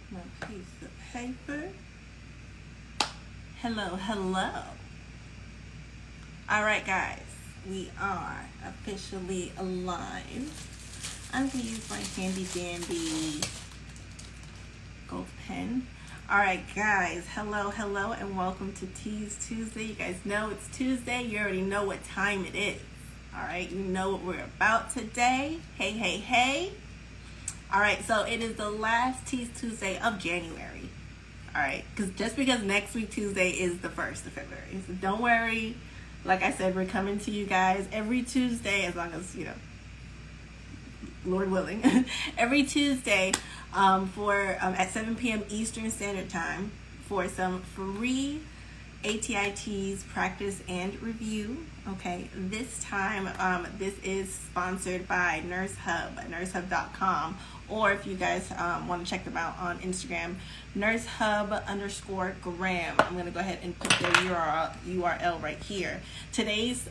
My piece of paper. Hello. All right, guys, we are officially alive. I'm gonna use my handy dandy gold pen. All right, guys, hello, and welcome to Teas Tuesday. You guys know it's Tuesday. You already know what time it is. All right, you know what we're about today. Hey. All right, so it is the last Teas Tuesday of January. All right, because next week Tuesday is the 1st of February. So don't worry. Like I said, we're coming to you guys every Tuesday, as long as, Lord willing, every Tuesday at 7 p.m. Eastern Standard Time for some free ATI TEAS practice and review. Okay, this time this is sponsored by Nurse Hub, nursehub.com, or if you guys want to check them out on Instagram, nursehub_gram. I'm going to go ahead and put their URL right here. Today's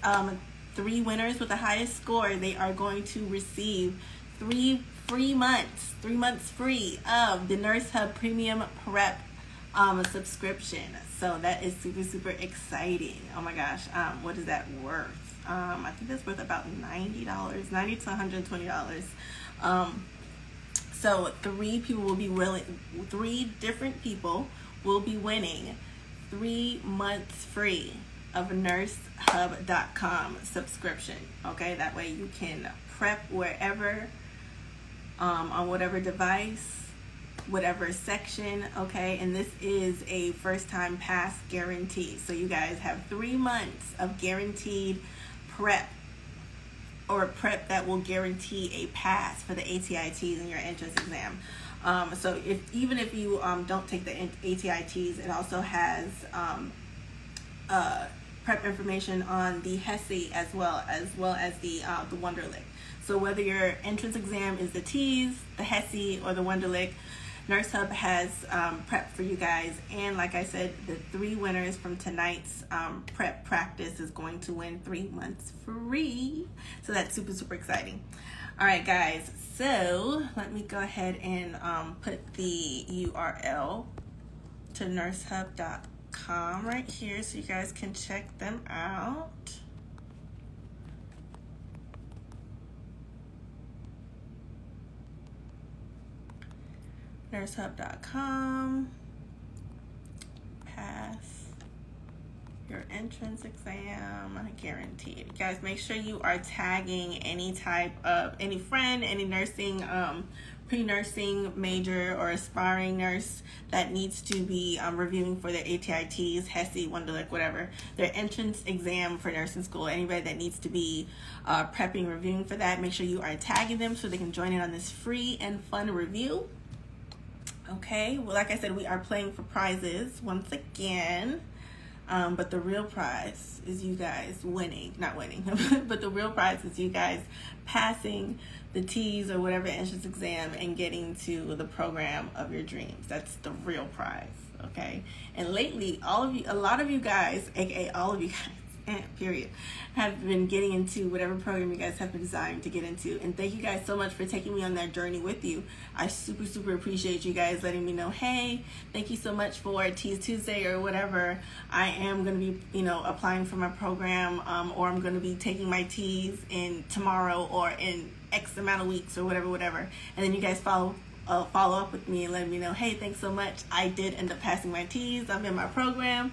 3 winners with the highest score, they are going to receive 3 months free of the Nurse Hub Premium Prep subscription. So that is super exciting. Oh my gosh, what is that worth? I think that's worth about $90 to $120. So 3 different people will be winning 3 months free of a nursehub.com subscription. Okay, that way you can prep wherever, on whatever device, whatever section. Okay, and this is a first time pass guarantee. So you guys have 3 months of guaranteed prep, or prep that will guarantee a pass for the ATI TEAS in your entrance exam. So even if you don't take the ATI TEAS, it also has prep information on the HESI as well as the Wonderlic. So whether your entrance exam is the TEAS, the HESI, or the Wonderlic, Nurse Hub has prep for you guys. And like I said, the 3 winners from tonight's prep practice is going to win 3 months free. So that's super exciting. All right, guys. So let me go ahead and put the URL to nursehub.com right here so you guys can check them out. nursehub.com. Pass your entrance exam guaranteed. Guys, make sure you are tagging any friend, any nursing, pre-nursing major or aspiring nurse that needs to be reviewing for their ATI TEAS, HESI, Wonderlic, whatever, their entrance exam for nursing school. Anybody that needs to be prepping, reviewing for that, make sure you are tagging them so they can join in on this free and fun review. Okay, well, like I said, we are playing for prizes once again, but the real prize is you guys not winning, but the real prize is you guys passing the TEAS or whatever entrance exam and getting to the program of your dreams. That's the real prize, okay? And lately, a lot of you guys, aka all of you guys, period, have been getting into whatever program you guys have been desiring to get into. And thank you guys so much for taking me on that journey with you. I super appreciate you guys letting me know, hey, thank you so much for Teas Tuesday or whatever. I am going to be, applying for my program, or I'm going to be taking my TEAS in tomorrow or in X amount of weeks or whatever. And then you guys follow up with me and let me know, hey, thanks so much. I did end up passing my TEAS. I'm in my program.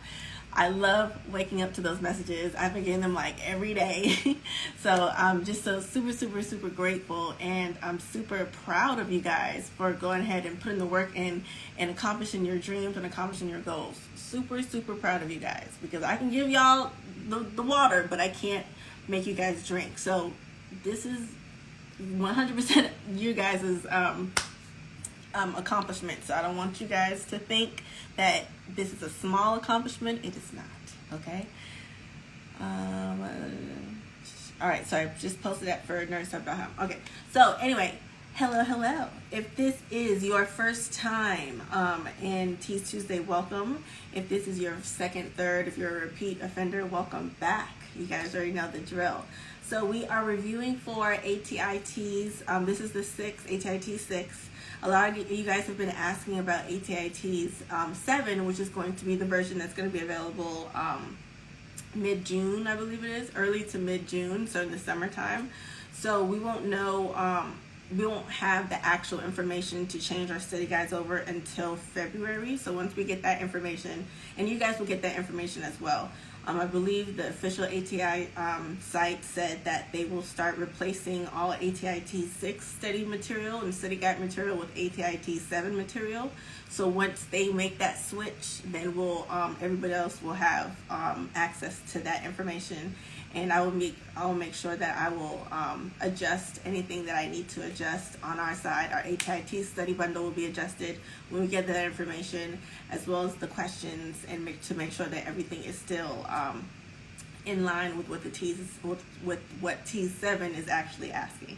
I love waking up to those messages. I've been getting them like every day. So I'm just so super grateful, and I'm super proud of you guys for going ahead and putting the work in and accomplishing your dreams and accomplishing your goals. Super proud of you guys, because I can give y'all the water, but I can't make you guys drink. So this is 100% you guys' accomplishment. So I don't want you guys to think that this is a small accomplishment. It is not. Okay. All right. So I just posted that for nursehub.com. Okay. So anyway, hello. If this is your first time in Teas Tuesday, welcome. If this is your second, third, if you're a repeat offender, welcome back. You guys already know the drill. So we are reviewing for ATI TEAS. This is the 6th, ATI TEAS 6. A lot of you guys have been asking about ATI TEAS 7, which is going to be the version that's going to be available mid-June, I believe it is, early to mid-June, so in the summertime. So we won't know, we won't have the actual information to change our study guides over until February. So once we get that information, and you guys will get that information as well. I believe the official ATI site said that they will start replacing all ATI TEAS 6 study material and study guide material with ATI TEAS 7 material. So once they make that switch, then we'll everybody else will have access to that information, and I will make sure that I will adjust anything that I need to adjust on our side. Our ATI TEAS study bundle will be adjusted when we get that information, as well as the questions, and to make sure that everything is still in line with what the TEAS with what TEAS 7 is actually asking.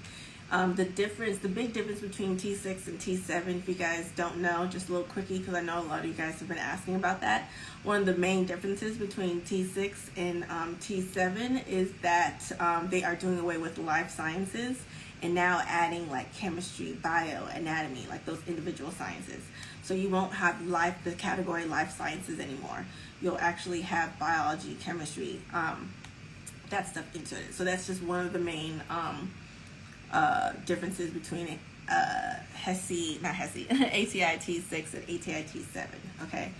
The big difference between TEAS 6 and TEAS 7, if you guys don't know, just a little quickie, because I know a lot of you guys have been asking about that. One of the main differences between TEAS 6 and TEAS 7 is that they are doing away with life sciences and now adding like chemistry, bio, anatomy, like those individual sciences. So you won't have the category life sciences anymore. You'll actually have biology, chemistry, that stuff into it. So that's just one of the main differences between ATI TEAS 6 and ATI TEAS 7. Okay.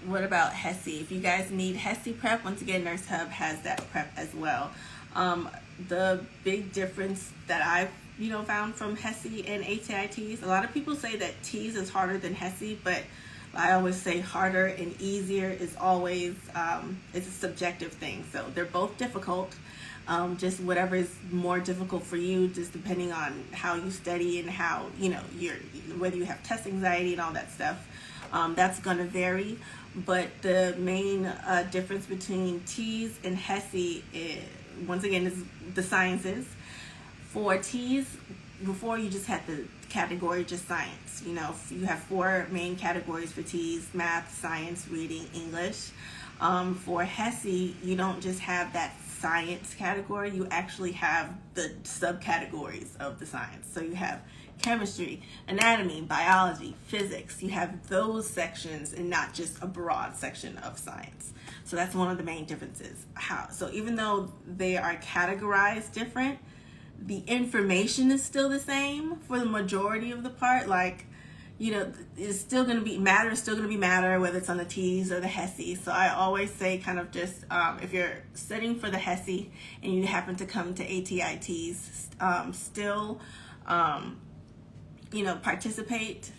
What about HESI? If you guys need HESI prep, once again, Nurse Hub has that prep as well. The big difference that I've found from HESI and ATI TEAS, a lot of people say that TEAS is harder than HESI, but I always say harder and easier is always it's a subjective thing. So they're both difficult. Just whatever is more difficult for you, just depending on how you study and how whether you have test anxiety and all that stuff, that's going to vary. But the main difference between TEAS and HESI once again is the sciences. For TEAS, before you just had the category just science. You have 4 main categories for TEAS: math, science, reading, English. For HESI, you don't just have that science category, you actually have the subcategories of the science. So you have chemistry, anatomy, biology, physics. You have those sections and not just a broad section of science. So that's one of the main differences. So even though they are categorized different, the information is still the same for the majority of the part. Like, it's still going to be matter, whether it's on the TEAS or the HESI. So I always say kind of just, if you're studying for the HESI and you happen to come to ATI TEAS, still, participate.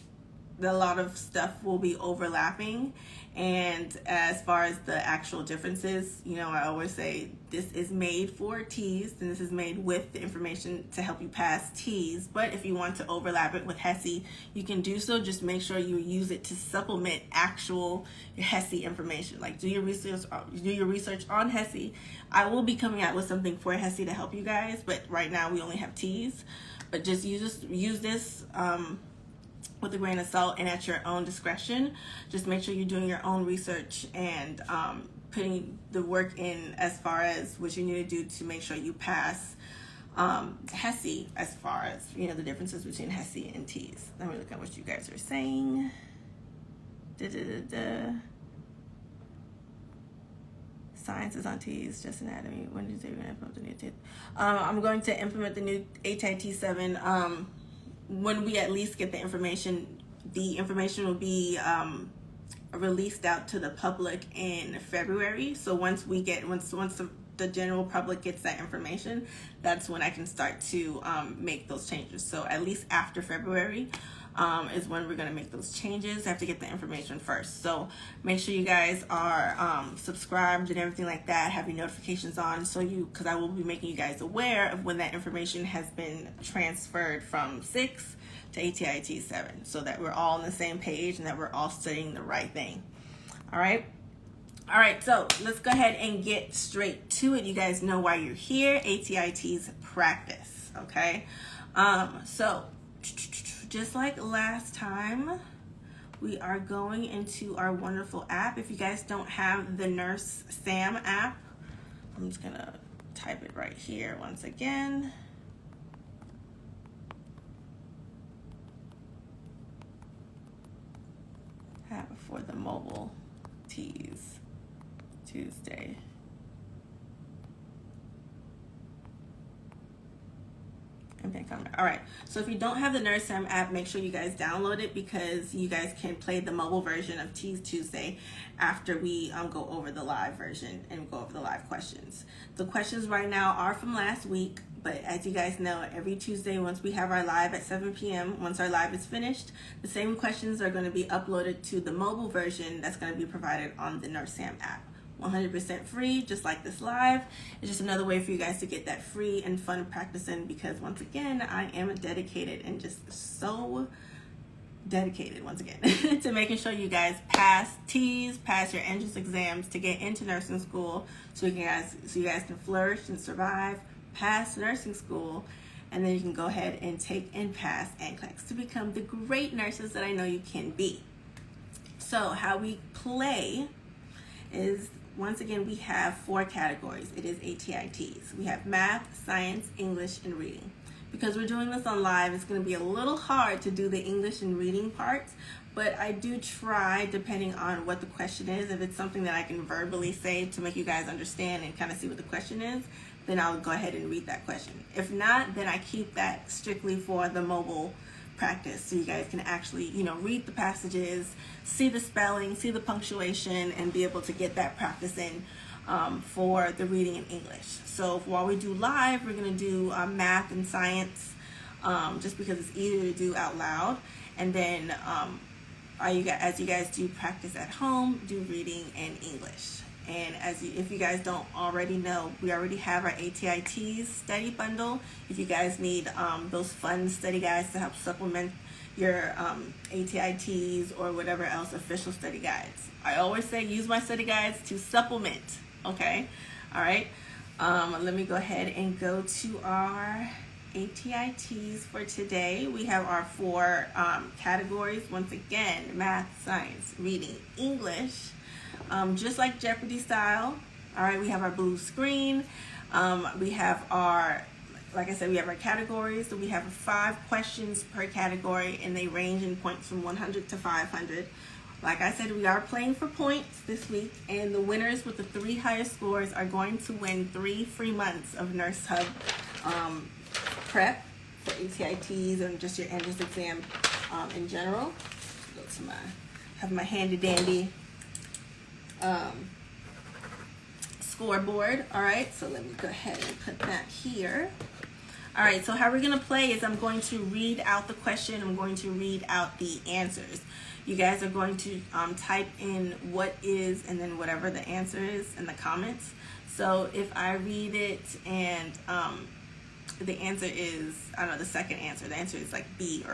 A lot of stuff will be overlapping. And as far as the actual differences, I always say this is made for TEAS and this is made with the information to help you pass TEAS. But if you want to overlap it with HESI, you can do so. Just make sure you use it to supplement actual HESI information. Like do your research on HESI. I will be coming out with something for HESI to help you guys, but right now we only have TEAS. But just use this with a grain of salt and at your own discretion. Just make sure you're doing your own research and putting the work in as far as what you need to do to make sure you pass HESI, as far as the differences between HESI and TEAS. Let me look at what you guys are saying. Science is on TEAS, just anatomy. When did they implement the new TEAS? I'm going to implement the new ATI TEAS 7 when we at least get the information. The information will be released out to the public in February. So once the general public gets that information, that's when I can start to make those changes. So at least after February is when we're going to make those changes. I have to get the information first. So make sure you guys are subscribed and everything like that, have your notifications on, because I will be making you guys aware of when that information has been transferred from 6 to ATI TEAS 7, so that we're all on the same page and that we're all studying the right thing. All right, so let's go ahead and get straight to it. You guys know why you're here. ATI TEAS practice. Okay, so just like last time, we are going into our wonderful app. If you guys don't have the Nurse Sam app, I'm just gonna type it right here once again. have for the mobile teas Tuesday. All right, so if you don't have the NurseM app, make sure you guys download it, because you guys can play the mobile version of Teas Tuesday after we go over the live version and go over the live questions. The questions right now are from last week, but as you guys know, every Tuesday, once we have our live at 7 p.m., once our live is finished, the same questions are going to be uploaded to the mobile version that's going to be provided on the NurseM app. 100% free, just like this live. It's just another way for you guys to get that free and fun practice in, because once again, I am dedicated and just so dedicated once again to making sure you guys pass TEAS, pass your entrance exams to get into nursing school, so you guys can flourish and survive, pass nursing school, and then you can go ahead and take and pass NCLEX to become the great nurses that I know you can be. So how we play is, once again, we have 4 categories. It is ATI TEAS. We have math, science, English, and reading. Because we're doing this on live, it's going to be a little hard to do the English and reading parts, but I do try, depending on what the question is. If it's something that I can verbally say to make you guys understand and kind of see what the question is, then I'll go ahead and read that question. If not, then I keep that strictly for the mobile practice, so you guys can actually, read the passages, see the spelling, see the punctuation, and be able to get that practice in for the reading in English. So while we do live, we're going to do math and science, just because it's easier to do out loud. And then as you guys do practice at home, do reading and English. And if you guys don't already know, we already have our ATI TEAS study bundle. If you guys need those fun study guides to help supplement your ATI TEAS or whatever else official study guides. I always say use my study guides to supplement, okay? All right, let me go ahead and go to our ATI TEAS for today. We have our 4 categories, once again, math, science, reading, English. Just like Jeopardy style. All right, we have our blue screen. We have like I said, we have our categories. So we have 5 questions per category, and they range in points from 100 to 500. Like I said, we are playing for points this week, and the winners with the 3 highest scores are going to win 3 free months of Nurse Hub prep for ATI TEAS and just your entrance exam in general. Go to have my handy dandy scoreboard. All right, so let me go ahead and put that here. All right, so how we're going to play is I'm going to read out the question. I'm going to read out the answers. You guys are going to type in what is and then whatever the answer is in the comments. So if I read it and the answer is, I don't know, the second answer, the answer is like B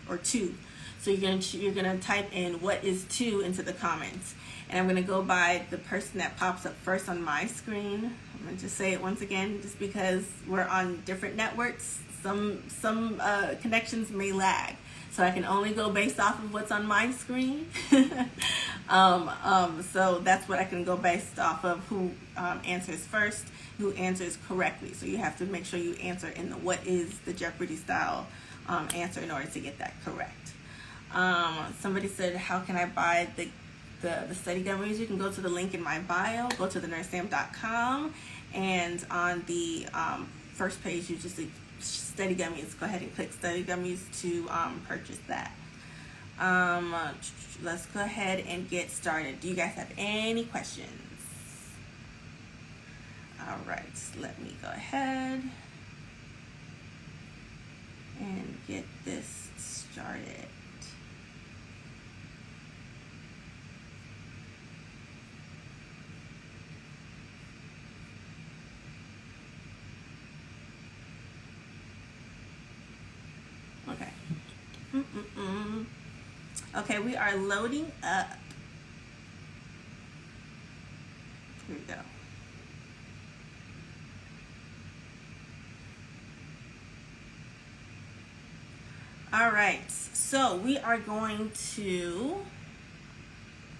or 2. So you're gonna type in what is 2 into the comments. And I'm going to go by the person that pops up first on my screen. I'm going to just say it once again, just because we're on different networks, some connections may lag. So I can only go based off of what's on my screen. So that's what I can go based off of, who answers first, who answers correctly. So you have to make sure you answer in the what is the Jeopardy style answer in order to get that correct. Somebody said, how can I buy the study gummies? You can go to the link in my bio, go to thenursesam.com, and on the first page you just see study gummies. Go ahead and click study gummies to purchase that. Let's go ahead and get started. Do you guys have any questions? All right, let me go ahead and get this started. Okay, we are loading up. Here we go. All right, so we are going to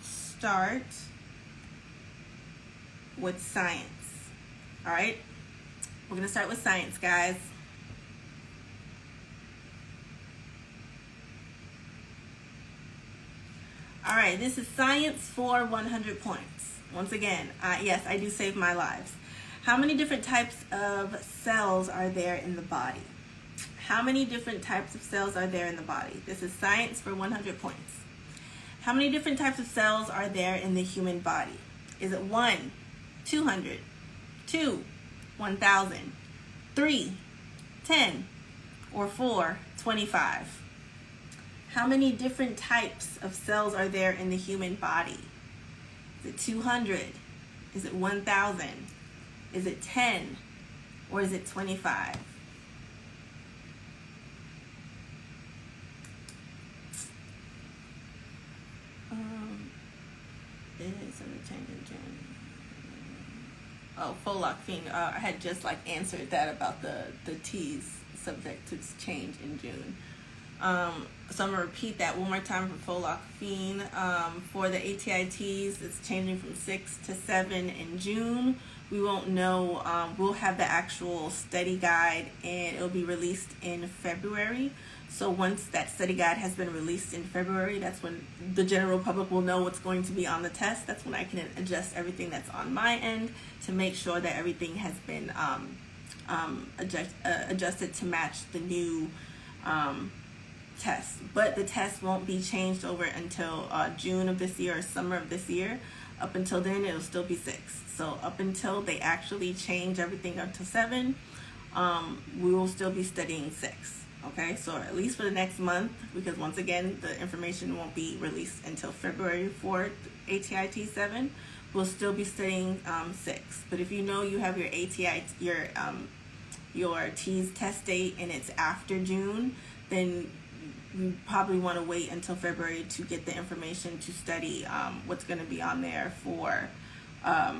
start with science. All right, we're going to start with science, guys. All right, this is science for 100 points. Once again, yes, I do save my lives. How many different types of cells are there in the body? How many different types of cells are there in the body? This is science for 100 points. How many different types of cells are there in the human body? Is it 1, 200, 2, 1,000, 3, 10, or 4, 25? How many different types of cells are there in the human body? Is it 200? Is it 1,000? Is it 10? Or is it 25? It is a change in June. Oh, Folocphine. I had just like answered that about the TEAS subject to change in June. So I'm going to repeat that one more time for Folocphine. For the ATI TEAS, it's changing from 6 to 7 in June. We won't know. We'll have the actual study guide, and it'll be released in February. So once that study guide has been released in February, that's when the general public will know what's going to be on the test. That's when I can adjust everything that's on my end to make sure that everything has been adjusted to match the new test. But the test won't be changed over until June of this year or summer of this year. Up until then, it'll still be 6. So up until they actually change everything up to 7, we will still be studying 6. Okay, so at least for the next month, because once again, the information won't be released until February for ATI TEAS 7. We'll still be studying 6. But if you know you have your ATI, your TEAS test date and it's after June, then you probably want to wait until February to get the information to study what's going to be on there for ATI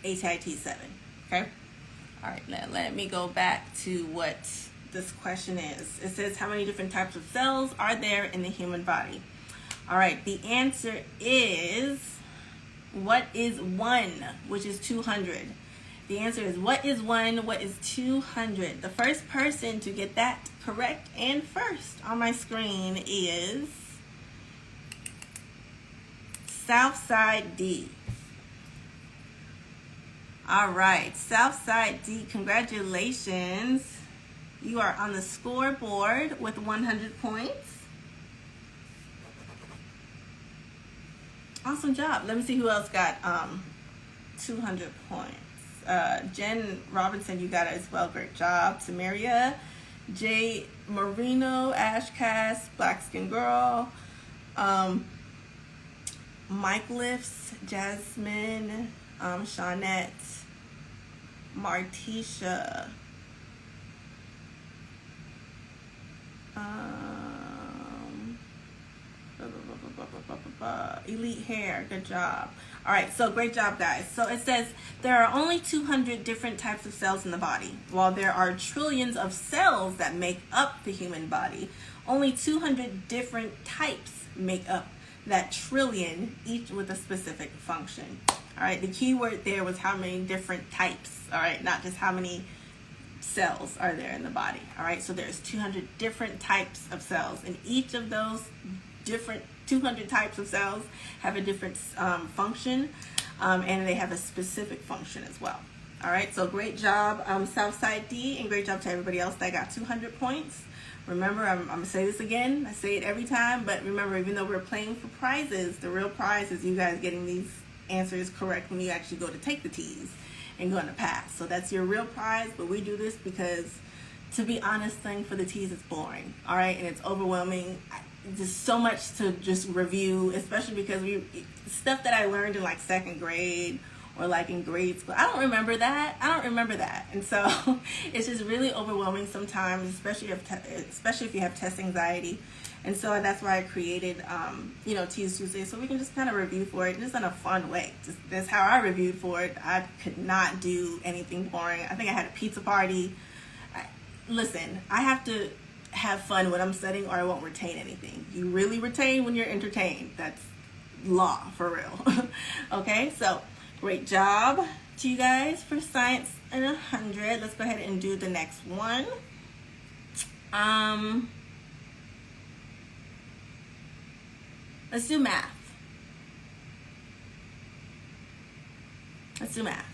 TEAS 7. Okay? All right, let me go back to what this question is. It says, how many different types of cells are there in the human body? All right, the answer is, what is 1, which is 200? The answer is, what is 1, what is 200? The first person to get that correct and first on my screen is Southside D. All right, Southside D, congratulations. You are on the scoreboard with 100 points. Awesome job. Let me see who else got 200 points. Jen Robinson, you got it as well. Great job. Samaria, Jay Marino, Ashcast, Black Skin Girl, Mike Lifts, Jasmine, Shawnette, Martisha, Elite Hair, good job. All right, so great job, guys. So it says there are only 200 different types of cells in the body. While there are trillions of cells that make up the human body, only 200 different types make up that trillion, each with a specific function. All right, the key word there was how many different types, all right, not just how many cells are there in the body. All right, so there's 200 different types of cells, and each of those different 200 types of cells have a different function, and they have a specific function as well. All right, so great job, Southside D, and great job to everybody else that got 200 points. Remember, I'm going to say this again. I say it every time, but remember, even though we're playing for prizes, the real prize is you guys getting these answers correct when you actually go to take the TEAS and going to pass. So that's your real prize, but we do this because, to be honest, thing for the TEAS is boring, all right, and it's overwhelming. Just so much to just review, especially because stuff that I learned in like 2nd grade or like in grade school, I don't remember that. And so it's just really overwhelming sometimes, especially if you have test anxiety. And so that's why I created TEAS Tuesday, so we can just kind of review for it just in a fun way. That's how I reviewed for it. I could not do anything boring. I think I had a pizza party. Listen, I have to have fun when I'm studying, or I won't retain anything. You really retain when you're entertained. That's law for real. Okay, so great job to you guys for science and 100. Let's go ahead and do the next one. Let's do math. Let's do math.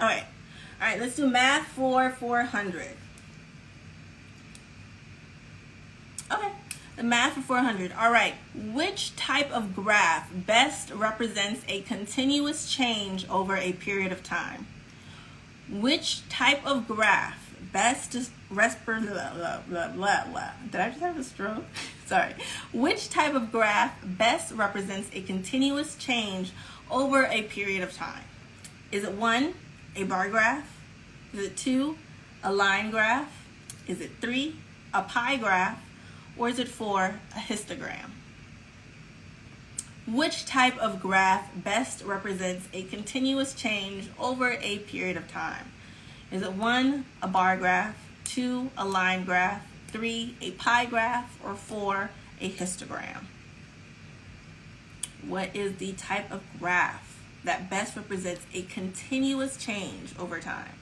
All right, let's do math for 400. Okay, the math for 400. All right, which type of graph best represents a continuous change over a period of time? Which type of graph best Did I just have a stroke? Sorry. Which type of graph best represents a continuous change over a period of time? Is it 1, a bar graph? Is it 2, a line graph? Is it 3, a pie graph? Or is it 4, a histogram? Which type of graph best represents a continuous change over a period of time? Is it 1, a bar graph, 2, a line graph, 3, a pie graph, or 4, a histogram? What is the type of graph that best represents a continuous change over time?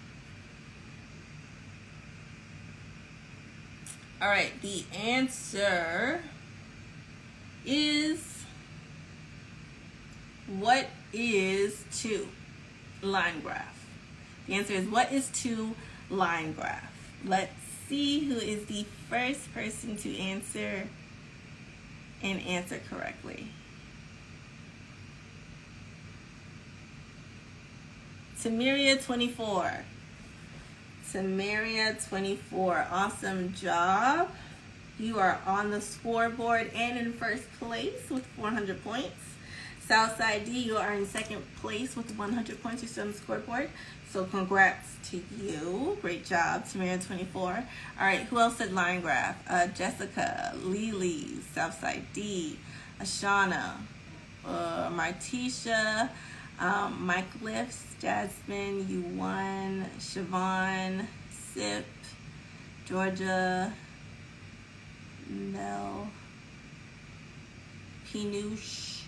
All right, the answer is, what is 2, line graph? The answer is, what is 2, line graph? Let's see who is the first person to answer and answer correctly. Tamiria24. Tamiria24, awesome job. You are on the scoreboard and in first place with 400 points. Southside D, you are in second place with 100 points. You're still on the scoreboard. So congrats to you. Great job, Tamiria24. All right, who else said line graph? Jessica, Lily, Southside D, Ashana, Martisha, Mike Lifts, Jasmine, you won, Siobhan, Sip, Georgia, Mel, Pinoosh,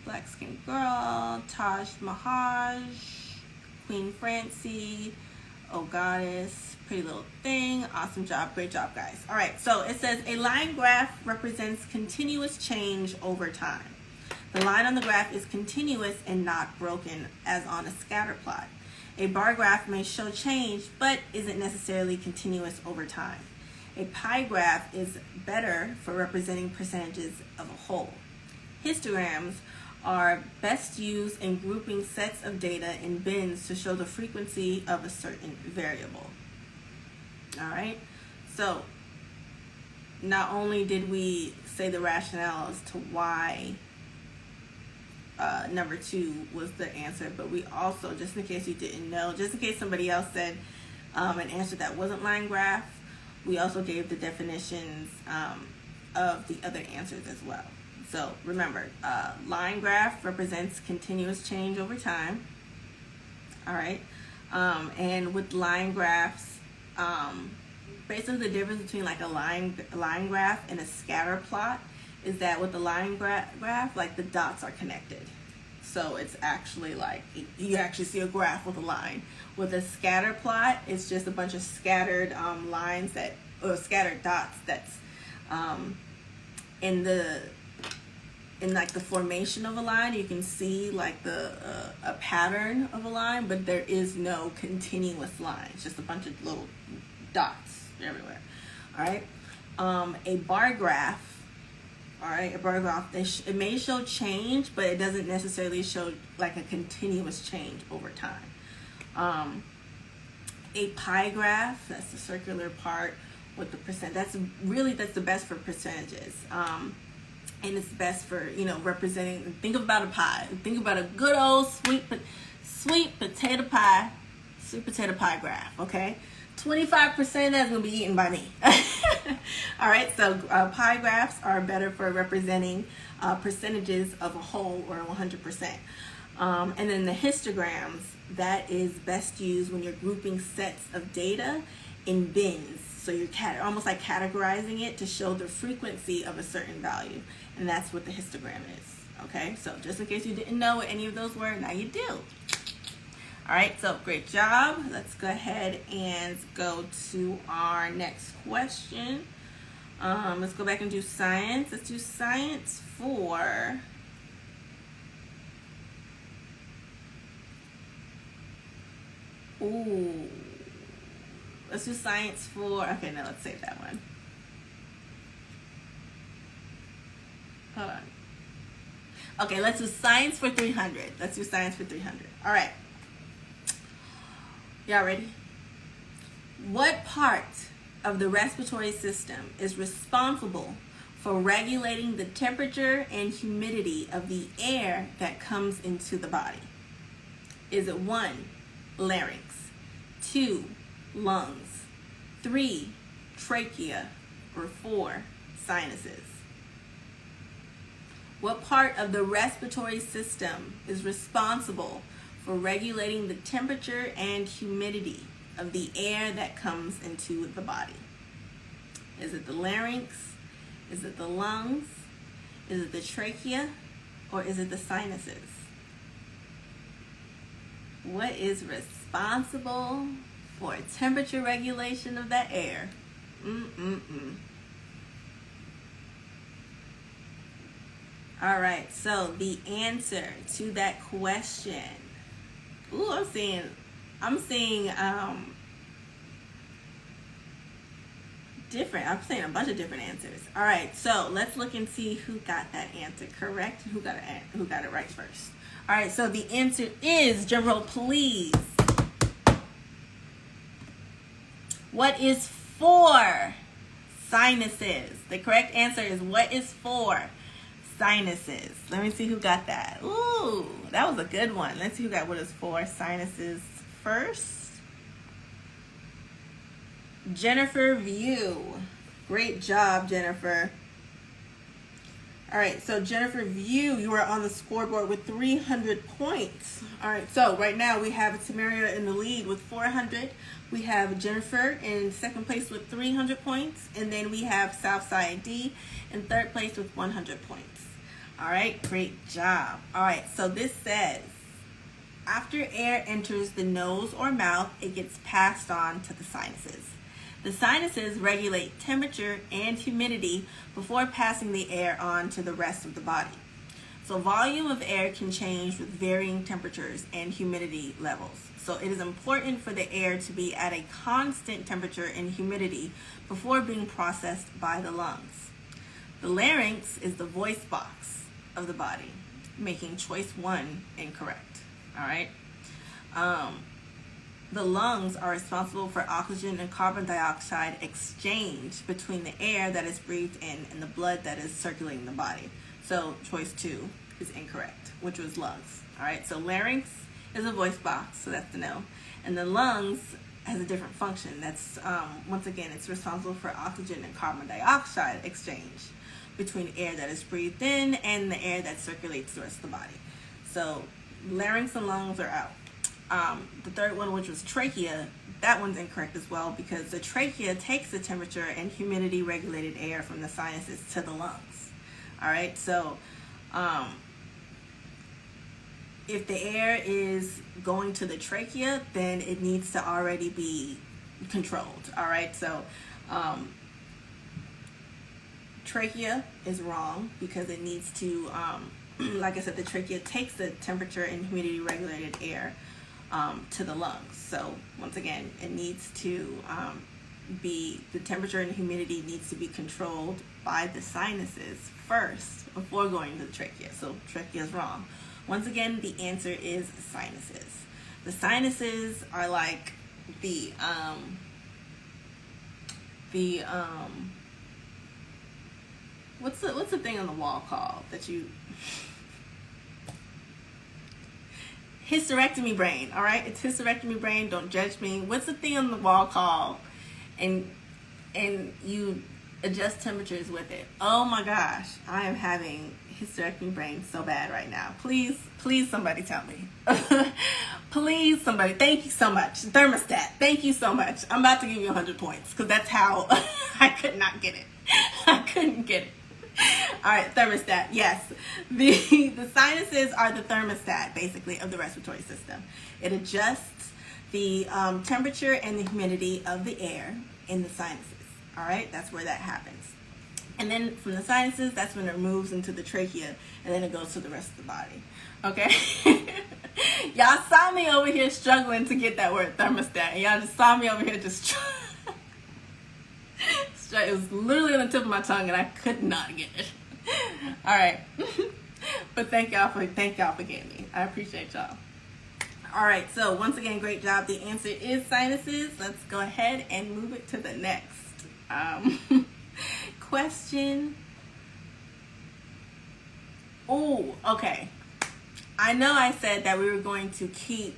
Black Skin Girl, Taj Mahaj, Queen Francie, Oh Goddess, Pretty Little Thing. Awesome job. Great job, guys. All right, so it says a line graph represents continuous change over time. The line on the graph is continuous and not broken, as on a scatter plot. A bar graph may show change, but isn't necessarily continuous over time. A pie graph is better for representing percentages of a whole. Histograms are best used in grouping sets of data in bins to show the frequency of a certain variable. All right, so not only did we say the rationale as to why number 2 was the answer, but we also, just in case you didn't know, just in case somebody else said an answer that wasn't line graph, we also gave the definitions of the other answers as well. So remember, line graph represents continuous change over time. All right, and with line graphs, basically the difference between like a line graph and a scatter plot is that with the line graph, like the dots are connected. So it's actually like, you actually see a graph with a line. With a scatter plot, it's just a bunch of scattered lines or scattered dots that's in like the formation of a line. You can see like a pattern of a line, but there is no continuous line. It's just a bunch of little dots everywhere. All right, a bar graph. All right, a bar graph, it may show change, but it doesn't necessarily show like a continuous change over time. A pie graph, that's the circular part with the percent. That's the best for percentages. And it's best for, representing, think about a pie. Think about a good old sweet potato pie, sweet potato pie graph, okay? 25% of that's going to be eaten by me. All right, so pie graphs are better for representing percentages of a whole, or 100%. And then the histograms, that is best used when you're grouping sets of data in bins. So you're almost like categorizing it to show the frequency of a certain value. And that's what the histogram is. Okay, so just in case you didn't know what any of those were, now you do. All right, so great job. Let's go ahead and go to our next question. Let's go back and do science. Let's do science for let's do science for, okay, no, let's save that one. Hold on. Okay, let's do science for 300. Let's do science for 300. All right. Y'all ready? What part of the respiratory system is responsible for regulating the temperature and humidity of the air that comes into the body? Is it 1, larynx, 2, lungs, 3, trachea, or 4, sinuses? What part of the respiratory system is responsible for regulating the temperature and humidity of the air that comes into the body? Is it the larynx? Is it the lungs? Is it the trachea? Or is it the sinuses? What is responsible for temperature regulation of that air? All right, so the answer to that question. Ooh, I'm seeing different. I'm saying a bunch of different answers. All right, so let's look and see who got that answer correct and who got it right first. All right, so the answer is, drum roll please. What is 4? Sinuses. The correct answer is what is 4? Sinuses. Let me see who got that. Ooh, that was a good one. Let's see who got what is 4 sinuses first. Jennifer View. Great job, Jennifer. All right, so Jennifer View, you are on the scoreboard with 300 points. All right, so right now we have Tamaria in the lead with 400. We have Jennifer in second place with 300 points. And then we have Southside D in third place with 100 points. All right, great job. All right, so this says, after air enters the nose or mouth, it gets passed on to the sinuses. The sinuses regulate temperature and humidity before passing the air on to the rest of the body. So volume of air can change with varying temperatures and humidity levels. So it is important for the air to be at a constant temperature and humidity before being processed by the lungs. The larynx is the voice box of the body, making choice 1 incorrect. All right. The lungs are responsible for oxygen and carbon dioxide exchange between the air that is breathed in and the blood that is circulating the body. So choice 2 is incorrect, which was lungs. All right, so larynx is a voice box, so that's the no. And the lungs has a different function. That's, once again, it's responsible for oxygen and carbon dioxide exchange between air that is breathed in and the air that circulates the rest of the body. So larynx and lungs are out. The third one, which was trachea, that one's incorrect as well, because the trachea takes the temperature and humidity regulated air from the sinuses to the lungs. All right, so if the air is going to the trachea, then it needs to already be controlled. All right, so trachea is wrong because it needs to, like I said, the trachea takes the temperature and humidity regulated air to the lungs. So once again, it needs to the temperature and humidity needs to be controlled by the sinuses first before going to the trachea. So trachea is wrong. Once again, the answer is sinuses. The sinuses are like the what's the thing on the wall called that you hysterectomy brain. All right, it's hysterectomy brain. Don't judge me. What's the thing on the wall called? And you adjust temperatures with it. Oh my gosh, I am having hysterectomy brain so bad right now. Please somebody tell me. Please somebody. Thank you so much. Thermostat. Thank you so much. I'm about to give you 100 points because that's how I could not get it. I couldn't get it. All right, thermostat. Yes, the sinuses are the thermostat, basically, of the respiratory system. It adjusts the temperature and the humidity of the air in the sinuses. All right, that's where that happens. And then from the sinuses, that's when it moves into the trachea, and then it goes to the rest of the body. Okay? Y'all saw me over here struggling to get that word thermostat. And y'all just saw me over here just it was literally on the tip of my tongue, and I could not get it. All right. But thank y'all for getting me. I appreciate y'all. All right, so once again, great job. The answer is sinuses. Let's go ahead and move it to the next question. Oh, okay. I know I said that we were going to keep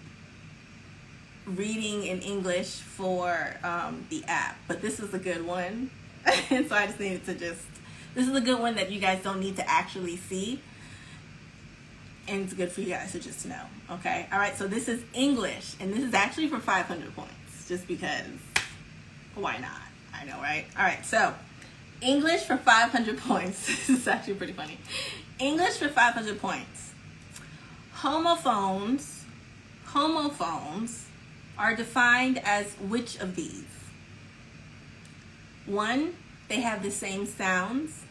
reading in English for the app, but this is a good one. And so I just needed to this is a good one that you guys don't need to actually see. And it's good for you guys to just know. Okay? All right, so this is English, and this is actually for 500 points, just because why not? I know, right? All right, so English for 500 points. This is actually pretty funny. English for 500 points. Homophones are defined as which of these? 1, they have the same sounds.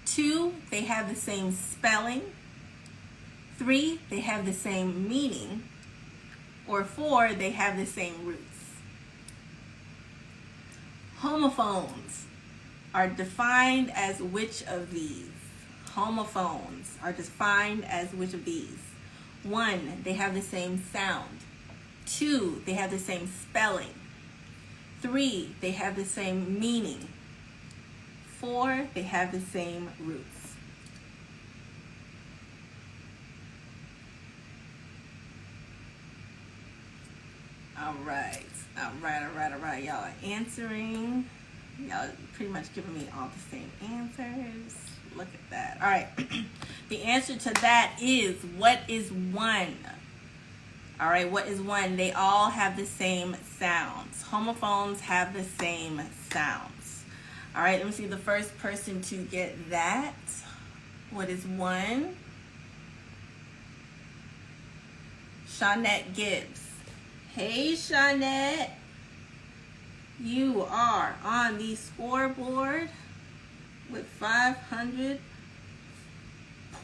2, they have the same spelling. 3, they have the same meaning. Or 4, they have the same roots. Homophones are defined as which of these? Homophones are defined as which of these? 1, they have the same sound. 2, they have the same spelling. 3, they have the same meaning. 4, they have the same roots. All right. Y'all are answering. Y'all pretty much giving me all the same answers. Look at that. All right. The answer to that is, what is 1? All right, what is 1? They all have the same sounds. Homophones have the same sounds. All right, let me see the first person to get that. What is 1? Shawnette Gibbs. Hey, Shawnette. You are on the scoreboard with 500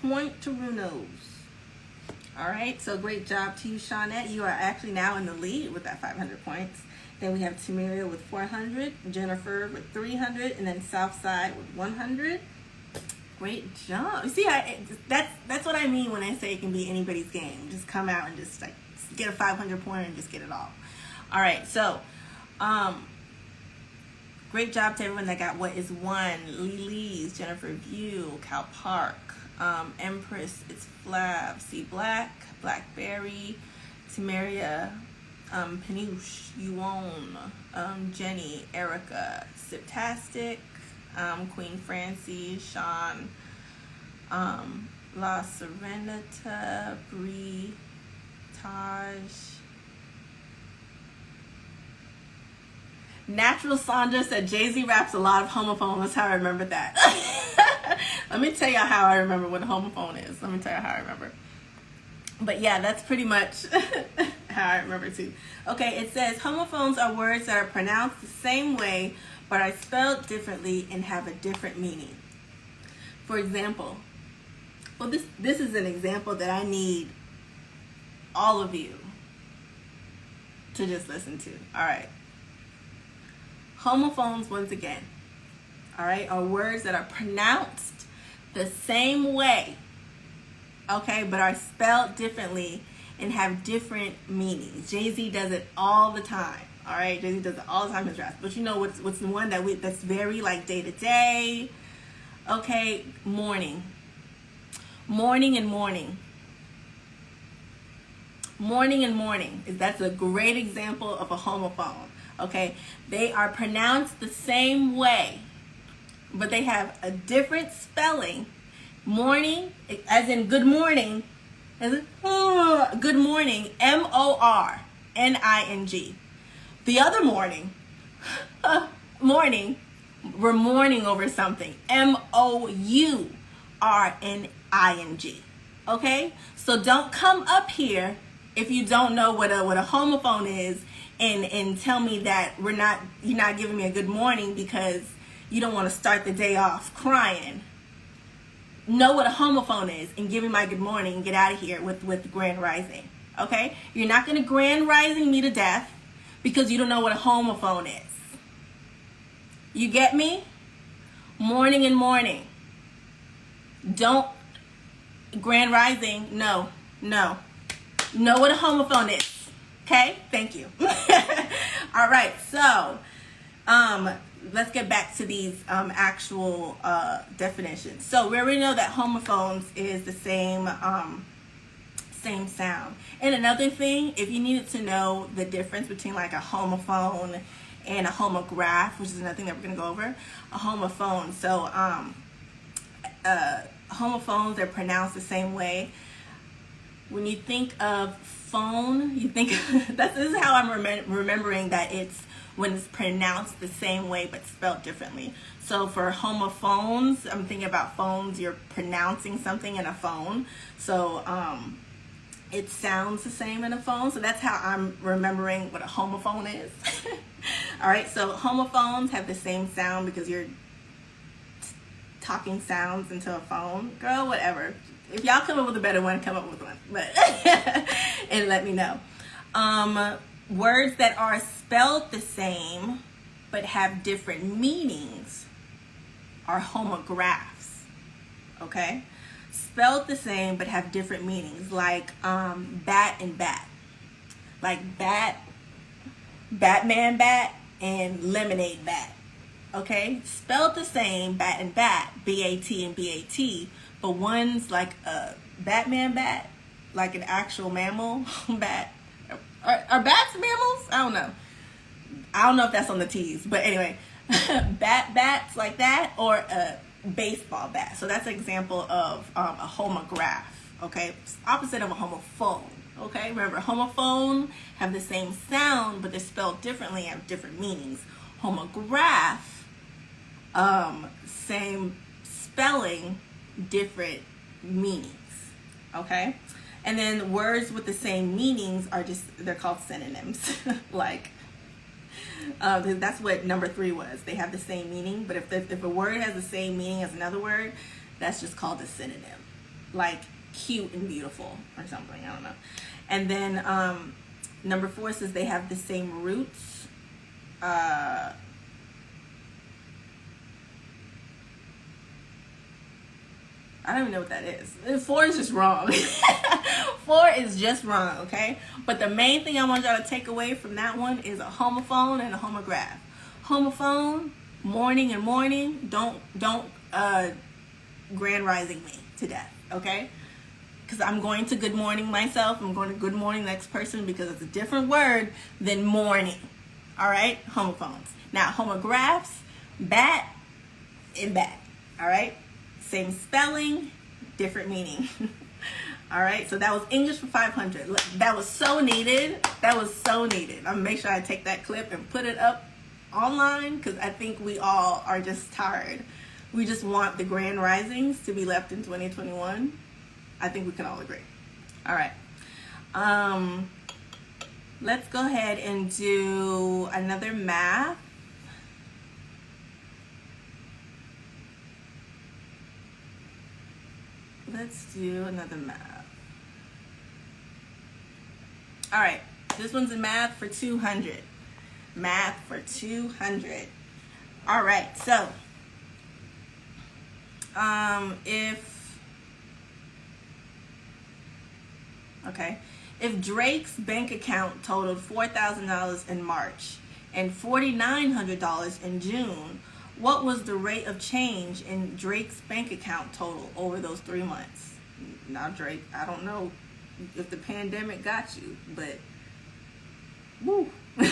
point-to-runos. All right, so great job to you, Shawnette. You are actually now in the lead with that 500 points. Then we have Tamiria with 400, Jennifer with 300, and then Southside with 100. Great job. You see, that's what I mean when I say it can be anybody's game. Just come out and just like get a 500 pointer and just get it all. All right, so great job to everyone that got what is 1. Lily's, Jennifer View, Cal Park, Empress, it's Flav, C Black, Blackberry, Tamaria, Panouche, Yuon, Jenny, Erica, Siptastic, Queen Francie, Sean, La Serenita, Bree, Taj, Natural Sandra said Jay-Z raps a lot of homophone. That's how I remember that. Let me tell y'all how I remember what a homophone is. Let me tell you how I remember. But yeah, that's pretty much how I remember too. Okay, it says homophones are words that are pronounced the same way but are spelled differently and have a different meaning. For example, well, this is an example that I need all of you to just listen to. All right. Homophones, once again, all right, are words that are pronounced the same way, okay, but are spelled differently and have different meanings. Jay-Z does it all the time, all right? Jay-Z does it all the time in his raps. But you know what's the one that's very like day to day? Okay, morning. Morning and morning. Morning and morning. That's a great example of a homophone. Okay, they are pronounced the same way, but they have a different spelling. Morning, as in good morning, as in good morning, M-O-R-N-I-N-G. The other morning, morning, we're mourning over something, M-O-U-R-N-I-N-G. Okay, so don't come up here if you don't know what a homophone is and tell me that you're not giving me a good morning because you don't want to start the day off crying, know what a homophone is and give me my good morning and get out of here with grand rising. Okay? You're not going to grand rising me to death because you don't know what a homophone is. You get me? Morning and morning. Don't grand rising. No. Know what a homophone is. Okay? Thank you. All right. So, let's get back to these actual definitions. So we already know that homophones is the same sound. And another thing, if you needed to know the difference between like a homophone and a homograph, which is another thing that we're going to go over, a homophone. So homophones, they're pronounced the same way. When you think of phone, you think this is how I'm remembering that it's when it's pronounced the same way but spelled differently. So for homophones, I'm thinking about phones, you're pronouncing something in a phone. So it sounds the same in a phone. So that's how I'm remembering what a homophone is. All right, so homophones have the same sound because you're talking sounds into a phone. Girl, whatever. If y'all come up with a better one, come up with one. But and let me know. Words that are spelled the same but have different meanings are homographs. Okay? Spelled the same but have different meanings, like bat and bat. Like bat, Batman bat, and lemonade bat. Okay? Spelled the same, bat and bat, B-A-T and B-A-T, but one's like a Batman bat, like an actual mammal bat. Are bats mammals? I don't know. I don't know if that's on the T's, but anyway, bats like that, or a baseball bat. So that's an example of a homograph. Okay, it's opposite of a homophone. Okay, remember, homophone have the same sound, but they're spelled differently and have different meanings. Homograph, same spelling, different meanings. Okay. And then words with the same meanings are they're called synonyms. Like, that's what number 3 was. They have the same meaning, but if a word has the same meaning as another word, that's just called a synonym. Like cute and beautiful or something, I don't know. And then number 4 says they have the same roots. I don't even know what that is. 4 is just wrong. 4 is just wrong, okay? But the main thing I want y'all to take away from that one is a homophone and a homograph. Homophone, morning and morning, don't grand rising me to death, okay? Because I'm going to good morning myself. I'm going to good morning next person because it's a different word than morning. All right? Homophones. Now, homographs, bat and bat. All right? Same spelling, different meaning. All right, so that was English for 500. That was so needed. That was so needed. I'm gonna make sure I take that clip and put it up online because I think we all are just tired. We just want the grand risings to be left in 2021. I think we can all agree. All right. Let's go ahead and do another math. Let's do another math. All right, this one's a math for 200. Math for 200. All right, so if Drake's bank account totaled $4,000 in March and $4,900 in June, what was the rate of change in Drake's bank account total over those 3 months? Now, Drake, I don't know if the pandemic got you, but woo. All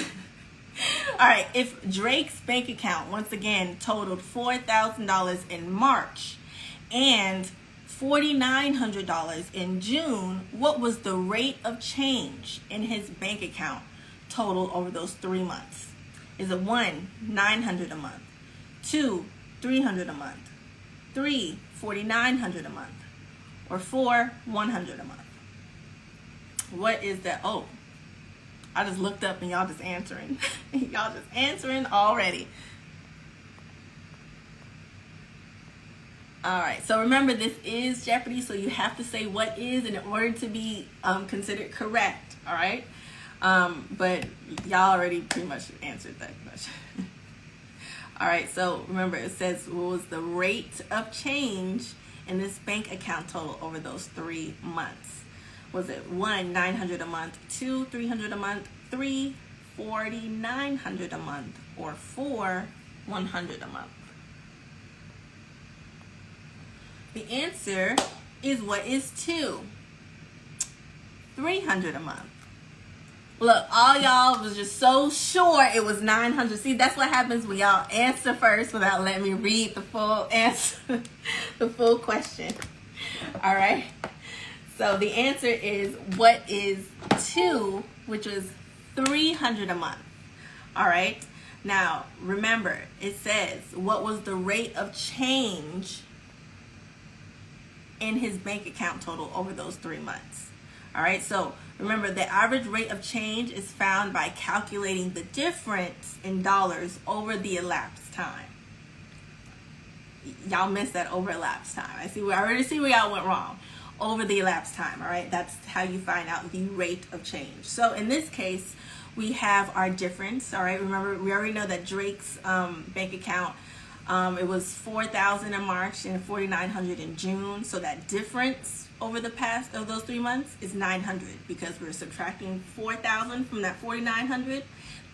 right, if Drake's bank account, once again, totaled $4,000 in March and $4,900 in June, what was the rate of change in his bank account total over those 3 months? Is it 1, $900 a month, 2, $300 a month, 3, $4,900 a month, or 4, $100 a month? What is that? Oh, I just looked up and y'all just answering. Y'all just answering already. All right, so remember, this is Jeopardy, so you have to say what is in order to be considered correct. All right, but y'all already pretty much answered that question. All right, so remember, it says what was the rate of change in this bank account total over those 3 months? Was it 1, 900 a month, 2, 300 a month, 3, 4,900 a month, or 4, 100 a month? The answer is what is 2? 300 a month. Look, all y'all was just so sure it was 900. See, that's what happens when y'all answer first without letting me read the full answer, the full question. All right. So the answer is what is 2, which was 300 a month. All right. Now, remember, it says what was the rate of change in his bank account total over those 3 months. All right, so remember, the average rate of change is found by calculating the difference in dollars over the elapsed time. Y'all missed that over elapsed time. I already see where y'all went wrong. Over the elapsed time, all right? That's how you find out the rate of change. So in this case, we have our difference, all right? Remember, we already know that Drake's bank account, it was 4,000 in March and 4,900 in June. So that difference over the past of those 3 months is 900, because we're subtracting 4,000 from that 4,900.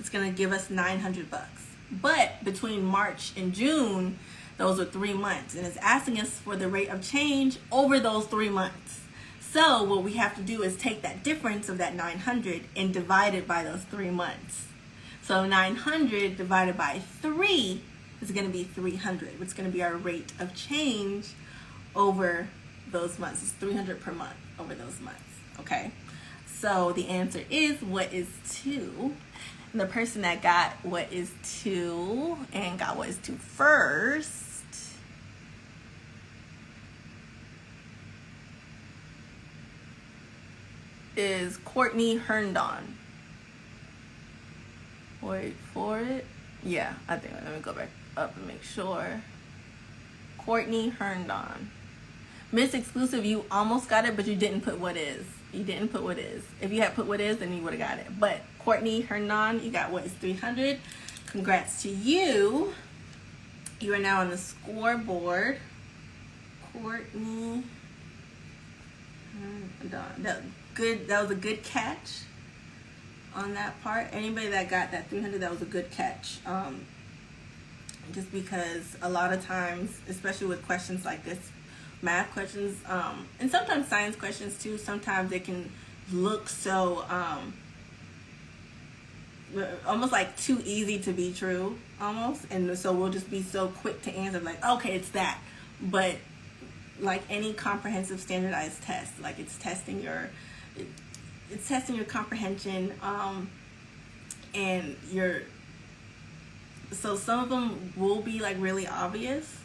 It's going to give us 900 bucks. But between March and June, those are 3 months, and it's asking us for the rate of change over those 3 months. So what we have to do is take that difference of that 900 and divide it by those 3 months. So 900 divided by 3 is going to be 300. It's going to be our rate of change over those months. It's 300 per month over those months. Okay, so the answer is what is 2. And the person that got what is 2 and got what is 2 first is Courtney Herndon. Wait for it. Yeah, I think, let me go back up and make sure. Courtney Herndon. Miss Exclusive, you almost got it, but you didn't put what is. You didn't put what is. If you had put what is, then you would have got it. But Courtney Herndon, you got what is 300. Congrats to you. You are now on the scoreboard. Courtney Herndon. That was a good catch on that part. Anybody that got that 300, that was a good catch. Just because a lot of times, especially with questions like this, math questions, and sometimes science questions too, sometimes they can look so almost like too easy to be true, almost, and so we'll just be so quick to answer like, okay, it's that. But like any comprehensive standardized test, like it's testing your comprehension, and so some of them will be like really obvious,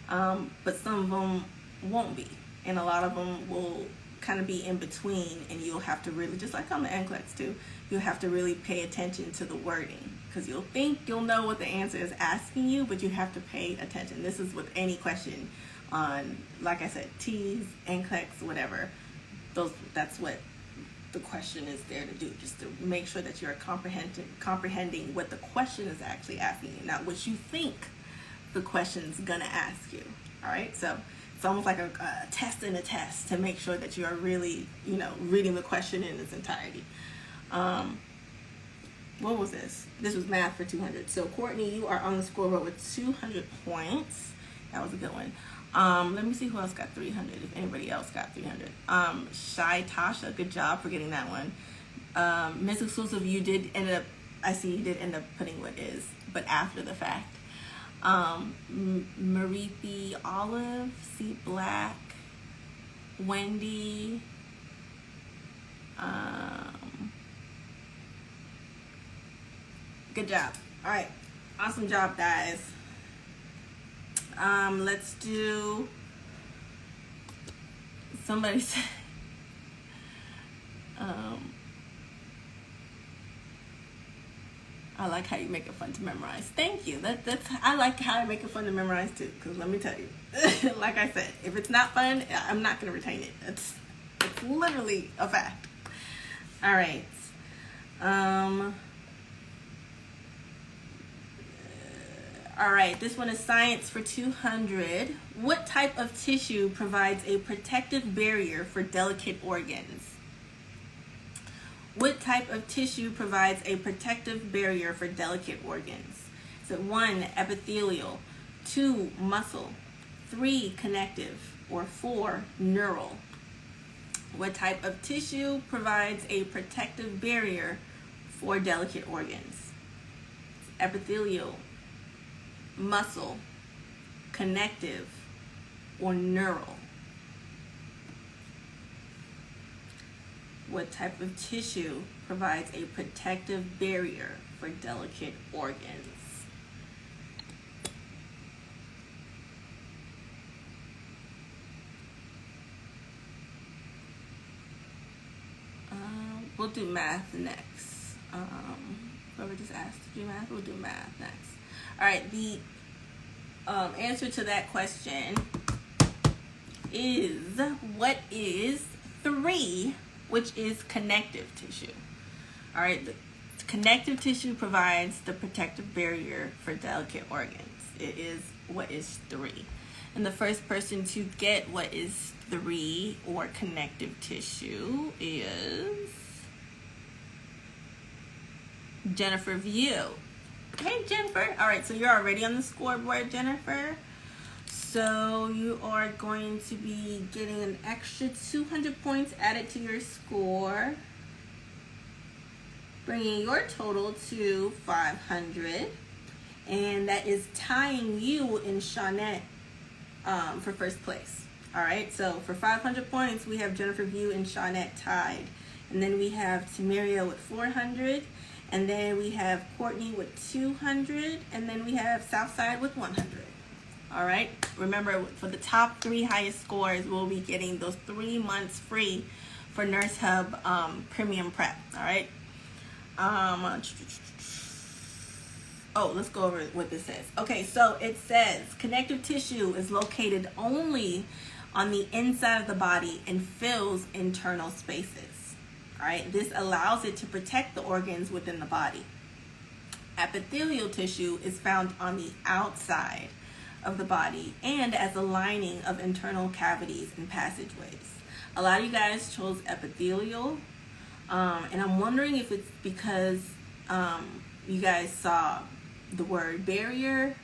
but some of them won't be, and a lot of them will kind of be in between, and you'll have to really, just like on the NCLEX too, you'll have to really pay attention to the wording, because you'll think you'll know what the answer is asking you, but you have to pay attention. This is with any question on, like I said, TEAS, NCLEX, whatever. That's what the question is there to do, just to make sure that you're comprehending what the question is actually asking you, not what you think the question's gonna ask you. All right, so it's almost like a test in a test to make sure that you are really, reading the question in its entirety. What was this? This was math for 200. So Courtney, you are on the scoreboard with 200 points. That was a good one. Let me see who else got 300, if anybody else got 300. Shy Tasha, good job for getting that one. Miss Exclusive, I see you did end up putting what is, but after the fact. Marithi Olive, C Black, Wendy, good job. All right, awesome job, guys. Let's do, somebody said, I like how you make it fun to memorize. Thank you. I like how I make it fun to memorize too. Because let me tell you, like I said, if it's not fun, I'm not going to retain it. It's literally a fact. All right. All right, this one is science for 200. What type of tissue provides a protective barrier for delicate organs? What type of tissue provides a protective barrier for delicate organs? So 1, epithelial, 2, muscle, 3, connective, or 4, neural. What type of tissue provides a protective barrier for delicate organs? Epithelial, muscle, connective, or neural. What type of tissue provides a protective barrier for delicate organs? We'll do math next. Whoever just asked to do math, we'll do math next. All right, the answer to that question is, what is 3, which is connective tissue. All right, the connective tissue provides the protective barrier for delicate organs. It is what is 3. And the first person to get what is 3 or connective tissue is Jennifer View. Hey, Jennifer. All right, so you're already on the scoreboard, Jennifer. So you are going to be getting an extra 200 points added to your score, bringing your total to 500. And that is tying you and Shawnette for first place. All right, so for 500 points, we have Jennifer View and Shawnette tied. And then we have Tamaria with 400. And then we have Courtney with 200. And then we have Southside with 100. All right, remember, for the top 3 highest scores, we'll be getting those 3 months free for Nurse Hub Premium Prep. All right. Oh, let's go over what this says. Okay, so it says connective tissue is located only on the inside of the body and fills internal spaces. All right, this allows it to protect the organs within the body. Epithelial tissue is found on the outside of the body and as a lining of internal cavities and passageways. A lot of you guys chose epithelial, and I'm wondering if it's because you guys saw the word barrier,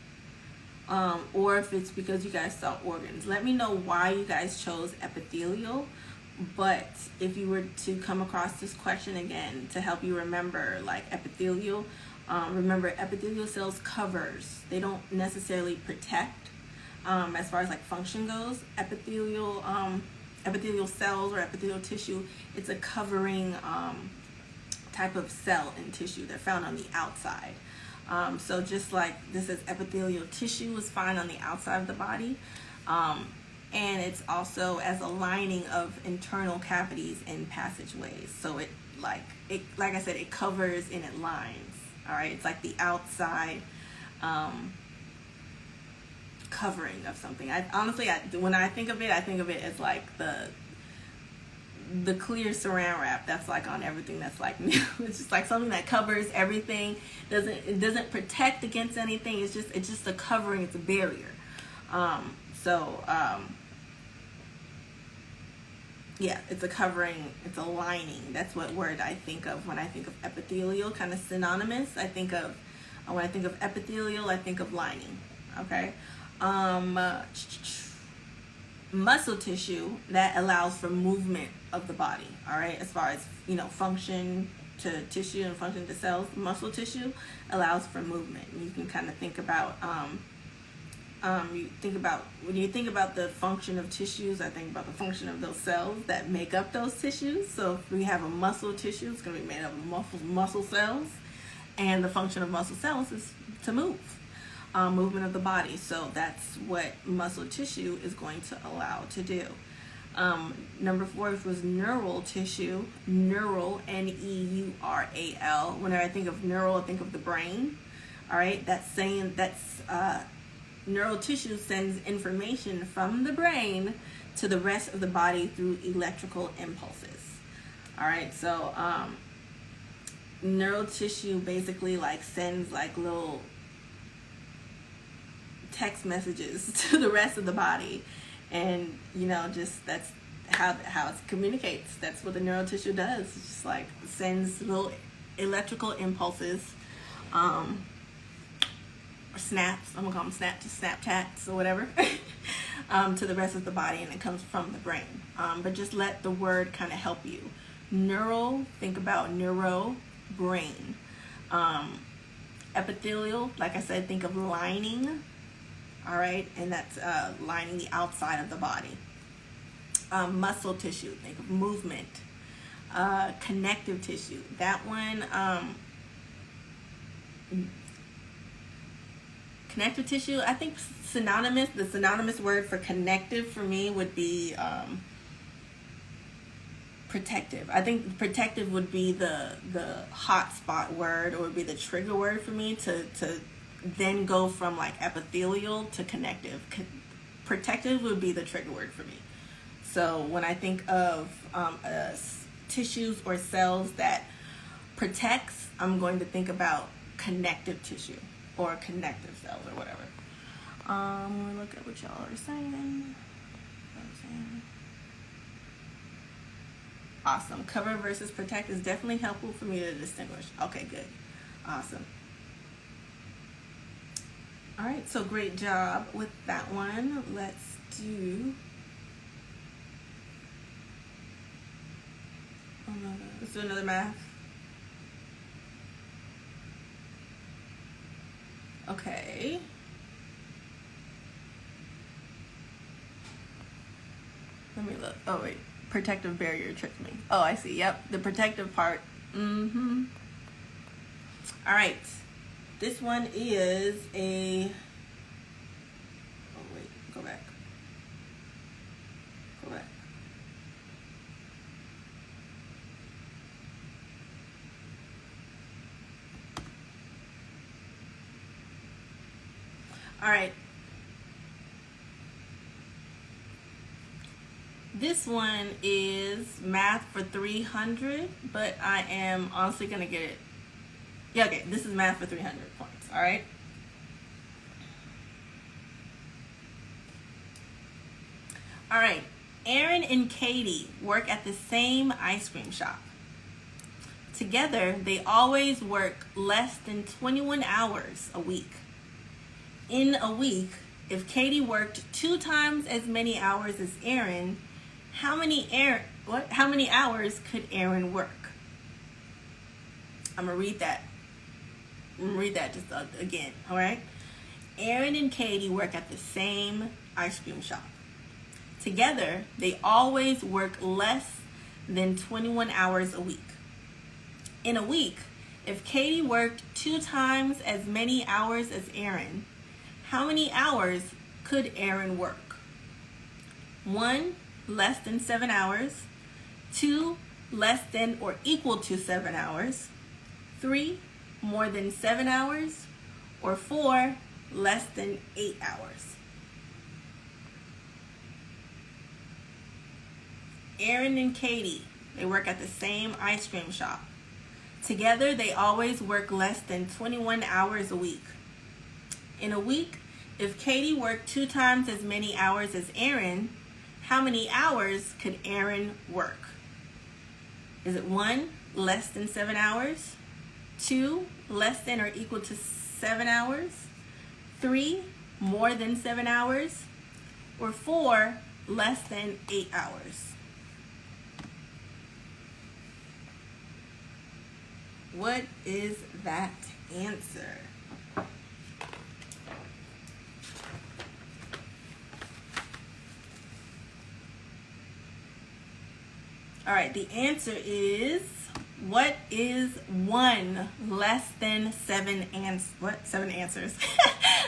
or if it's because you guys saw organs. Let me know why you guys chose epithelial. But if you were to come across this question again to help you remember, like epithelial, remember, epithelial cells covers. They don't necessarily protect. As far as like function goes, epithelial cells or epithelial tissue, it's a covering type of cell and tissue. They're found on the outside. So just like this is epithelial tissue is found on the outside of the body, and it's also as a lining of internal cavities and passageways. So it like I said, it covers and it lines. All right, it's like the outside covering of something. When I think of it as like the clear saran wrap that's like on everything that's like new. It's just like something that covers everything. It doesn't protect against anything. It's just a covering. It's a barrier. Yeah, it's a covering, it's a lining. That's what word I think of when I think of epithelial, kind of synonymous. When I think of epithelial, I think of lining. Okay. Muscle tissue, that allows for movement of the body. All right, as far as function to tissue and function to cells, muscle tissue allows for movement. And you can kind of think about when you think about the function of tissues, I think about the function of those cells that make up those tissues. So if we have a muscle tissue, it's going to be made up of muscle cells, and the function of muscle cells is to move, movement of the body. So that's what muscle tissue is going to allow to do. Number 4 was neural tissue. Neural, N-E-U-R-A-L. Whenever I think of neural, I think of the brain. All right, neural tissue sends information from the brain to the rest of the body through electrical impulses. All right, so neural tissue basically like sends like little text messages to the rest of the body, and just that's how it communicates. That's what the neural tissue does. It's just like sends little electrical impulses, or snaps. I'm gonna call them Snapchats or whatever, to the rest of the body, and it comes from the brain. But just let the word kind of help you. Neural, think about neuro, brain. Epithelial, like I said, think of lining. All right, and that's lining the outside of the body. Muscle tissue, think of movement. Connective tissue, that one, connective tissue, I think the synonymous word for connective for me would be protective. I think protective would be the hotspot word, or would be the trigger word for me to then go from like epithelial to connective. Protective would be the trigger word for me. So when I think of tissues or cells that protects, I'm going to think about connective tissue or connective cells or whatever. We'll look at what y'all are saying. Awesome. Cover versus protect is definitely helpful for me to distinguish. Okay, good. Awesome. All right, so great job with that one. Let's do another math. Okay. Let me look. Oh, wait. Protective barrier tricked me. Oh, I see. Yep. The protective part. All right. This one is a... Oh, wait. Go back. All right. This one is math for 300, but I am honestly going to get it. Yeah, okay. This is math for 300 points. All right. All right. Aaron and Katie work at the same ice cream shop. Together, they always work less than 21 hours a week. In a week, if Katie worked 2 times as many hours as Aaron, how many hours could Aaron work? I'm gonna read that. Just again, all right? Aaron and Katie work at the same ice cream shop. Together, they always work less than 21 hours a week. In a week, if Katie worked 2 times as many hours as Aaron, how many hours could Aaron work? 1, less than 7 hours. 2, less than or equal to 7 hours. 3, more than 7 hours. Or 4, less than 8 hours. Aaron and Katie, they work at the same ice cream shop. Together, they always work less than 21 hours a week. In a week, if Katie worked 2 times as many hours as Aaron, how many hours could Aaron work? Is it 1, less than 7 hours? 2, less than or equal to 7 hours? 3, more than 7 hours? Or 4, less than 8 hours? What is that answer? All right, the answer is, what is 1 less than 7 7 answers?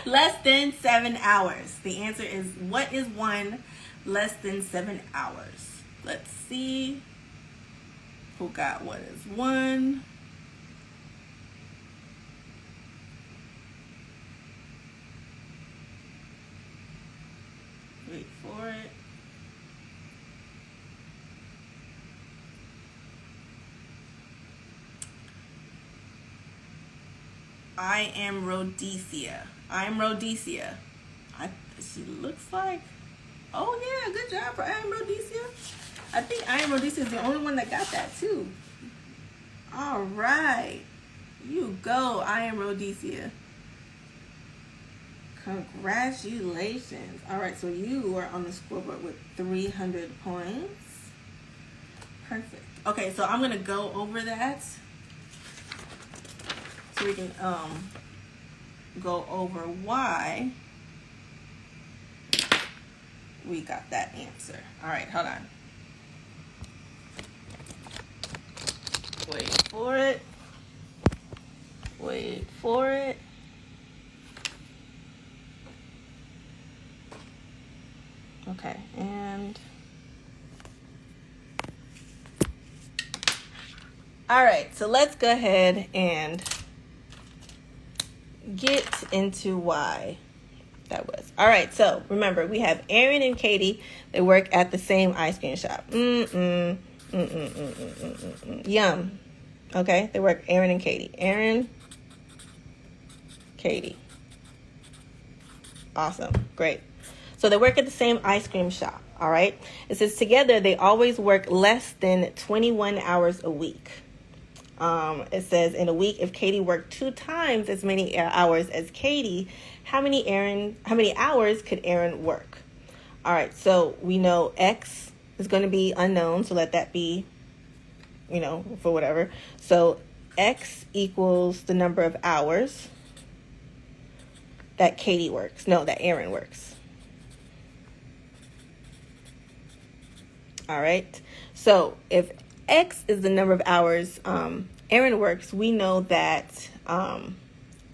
Less than 7 hours. The answer is, what is 1 less than 7 hours? Let's see who got what is 1. Wait for it. I am Rhodesia. She looks like, oh yeah, good job for I am Rhodesia. I think I am Rhodesia is the only one that got that too. All right. You go, I am Rhodesia. Congratulations. All right, so you are on the scoreboard with 300 points. Perfect. Okay, so I'm going to go over that so we can go over why we got that answer. All right, hold on. Wait for it. Wait for it. Okay, and all right, so let's go ahead and get into why that was. All right, so remember, we have Aaron and Katie. They work at the same ice cream shop. Yum. Okay, they work, Aaron and Katie. Aaron, Katie. Awesome, great. So they work at the same ice cream shop, all right? It says together they always work less than 21 hours a week. It says in a week, if Katie worked 2 times as many hours as Katie, how many hours could Aaron work? All right, so we know X is going to be unknown, so let that be, for whatever. So X equals the number of hours that Aaron works. All right. So if X is the number of hours Aaron works, we know that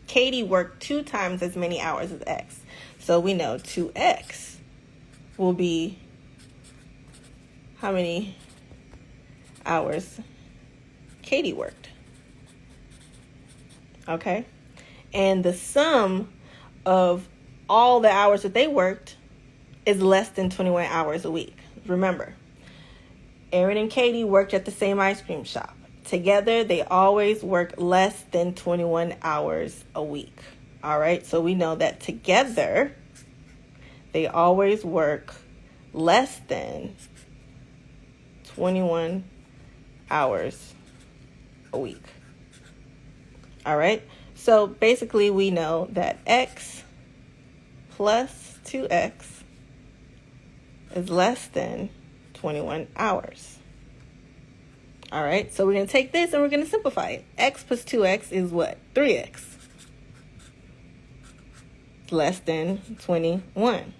Katie worked 2 times as many hours as X. So we know 2X will be how many hours Katie worked. Okay. And the sum of all the hours that they worked is less than 21 hours a week. Remember, Aaron and Katie worked at the same ice cream shop. Together, they always work less than 21 hours a week. All right, so we know that together, they always work less than 21 hours a week. All right, so basically we know that X plus 2X is less than 21 hours. All right, so we're going to take this and we're going to simplify it. X plus 2X is what? 3X. Less than 21.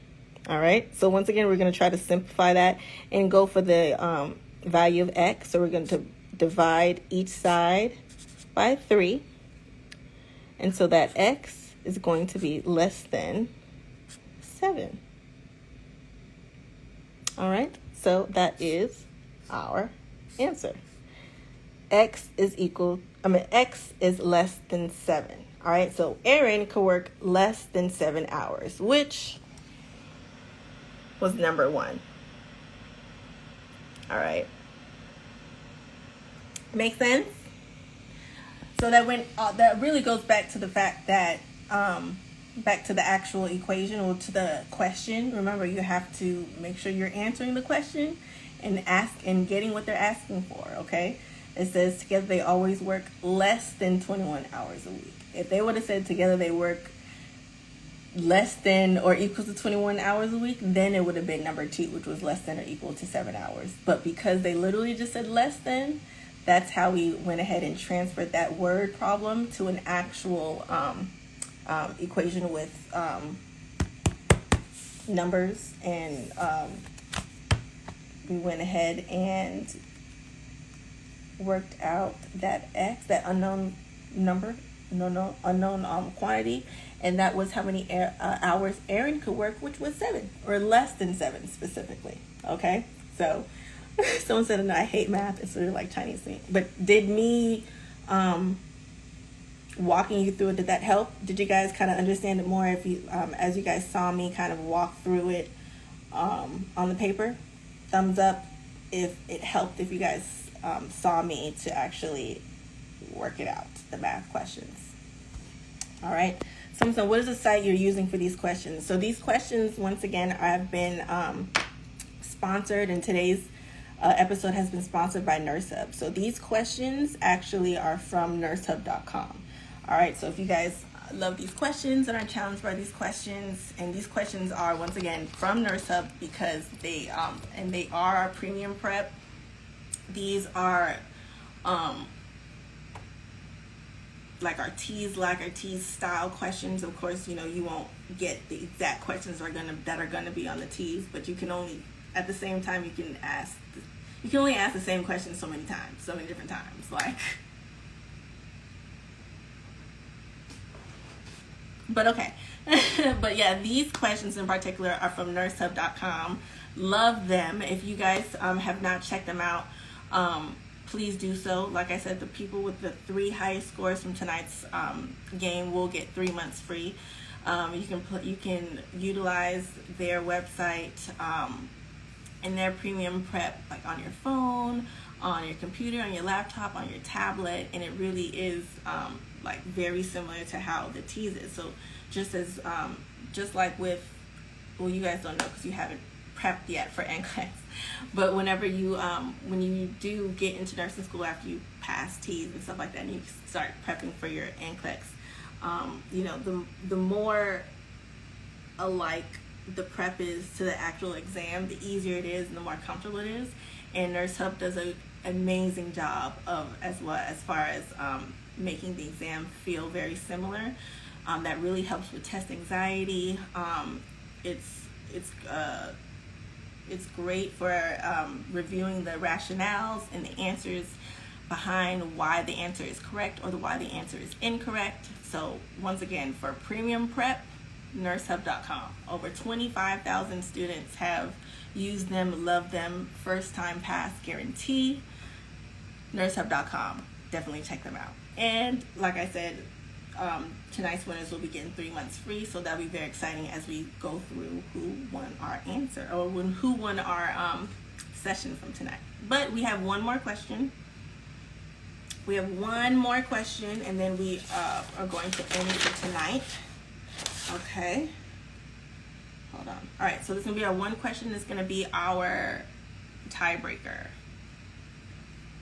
All right, so once again, we're going to try to simplify that and go for the value of X. So we're going to divide each side by 3. And so that X is going to be less than 7. All right. So that is our answer. X is less than 7. All right, so Aaron could work less than 7 hours, which was number 1. All right. Make sense? So that really goes back to the fact that back to the actual equation or to the question. Remember, you have to make sure you're answering the question and getting what they're asking for, okay? It says together they always work less than 21 hours a week. If they would have said together they work less than or equal to 21 hours a week, then it would have been number 2, which was less than or equal to 7 hours. But because they literally just said less than, that's how we went ahead and transferred that word problem to an actual equation with numbers, and we went ahead and worked out that X, that unknown number, unknown quantity, and that was how many hours Aaron could work, which was 7 or less than 7 specifically. Okay, so someone said, "No, I hate math. It's sort of like Chinese to me." But did me walking you through it, did that help? Did you guys kind of understand it more if you as you guys saw me kind of walk through it on the paper? Thumbs up if it helped, if you guys saw me to actually work it out, the math questions. All right. So what is the site you're using for these questions? So these questions, once again, I've been sponsored, and today's episode has been sponsored by NurseHub. So these questions actually are from nursehub.com. All right. So if you guys love these questions and are challenged by these questions, and these questions are once again from NurseHub because they are a premium prep. These are like our TEAS style questions. Of course, you won't get the exact questions that are gonna be on the TEAS, but you can only, at the same time, you can only ask the same question so many different times. But okay. But yeah, these questions in particular are from nursehub.com. Love them. If you guys have not checked them out, please do so. Like I said, the people with the 3 highest scores from tonight's game will get 3 months free. You can utilize their website and their premium prep like on your phone, on your computer, on your laptop, on your tablet, and it really is like very similar to how the TEAS is. So just like with, well, you guys don't know because you haven't prepped yet for NCLEX, but whenever when you do get into nursing school after you pass TEAS and stuff like that, and you start prepping for your NCLEX, the more alike the prep is to the actual exam, the easier it is and the more comfortable it is. And NurseHub does an amazing job as far as making the exam feel very similar. That really helps with test anxiety. It's great for reviewing the rationales and the answers behind why the answer is correct or why the answer is incorrect. So once again, for premium prep, nursehub.com. Over 25,000 students have used them, love them, first time pass guarantee. Nursehub.com. Definitely check them out. And like I said, tonight's winners will be getting 3 months free, so that'll be very exciting as we go through who won our answer or who won our session from tonight. But we have one more question. And then we are going to end for tonight. Okay. Hold on. All right, so this is going to be our one question. This is going to be our tiebreaker.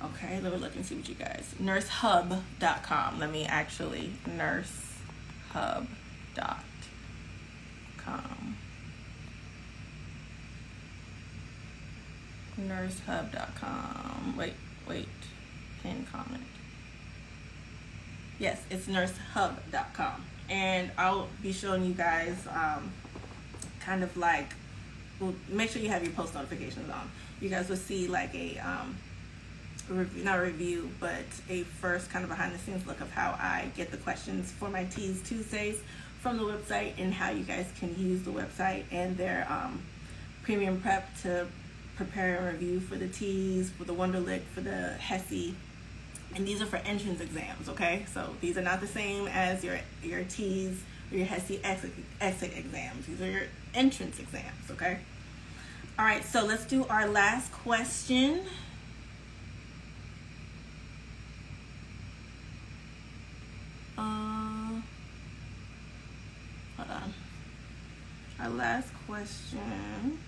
Okay, let me look and see what you guys. Nursehub.com. Let me actually, nursehub.com. Nursehub.com. Wait. Pin comment. Yes, it's nursehub.com. And I'll be showing you guys kind of like, well, make sure you have your post notifications on. You guys will see like a review, but a first kind of behind the scenes look of how I get the questions for my TEAS Tuesdays from the website, and how you guys can use the website and their premium prep to prepare a review for the TEAS, for the Wonderlic, for the HESI. And these are for entrance exams, okay? So these are not the same as your TEAS or your HESI exit exams. These are your entrance exams, okay? All right, so let's do our last question. Hold on. Our last question.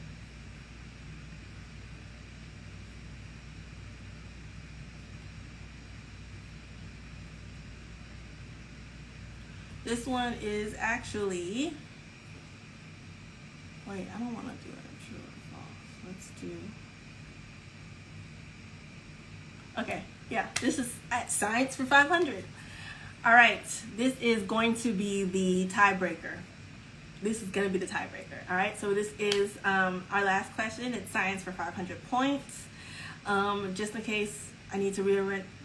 This one is actually, wait, I don't want to do it true or false. Let's do, okay, yeah, this is at Science for 500. All right, this is going to be the tiebreaker. All right, so this is our last question. It's Science for 500 points. Just in case I need to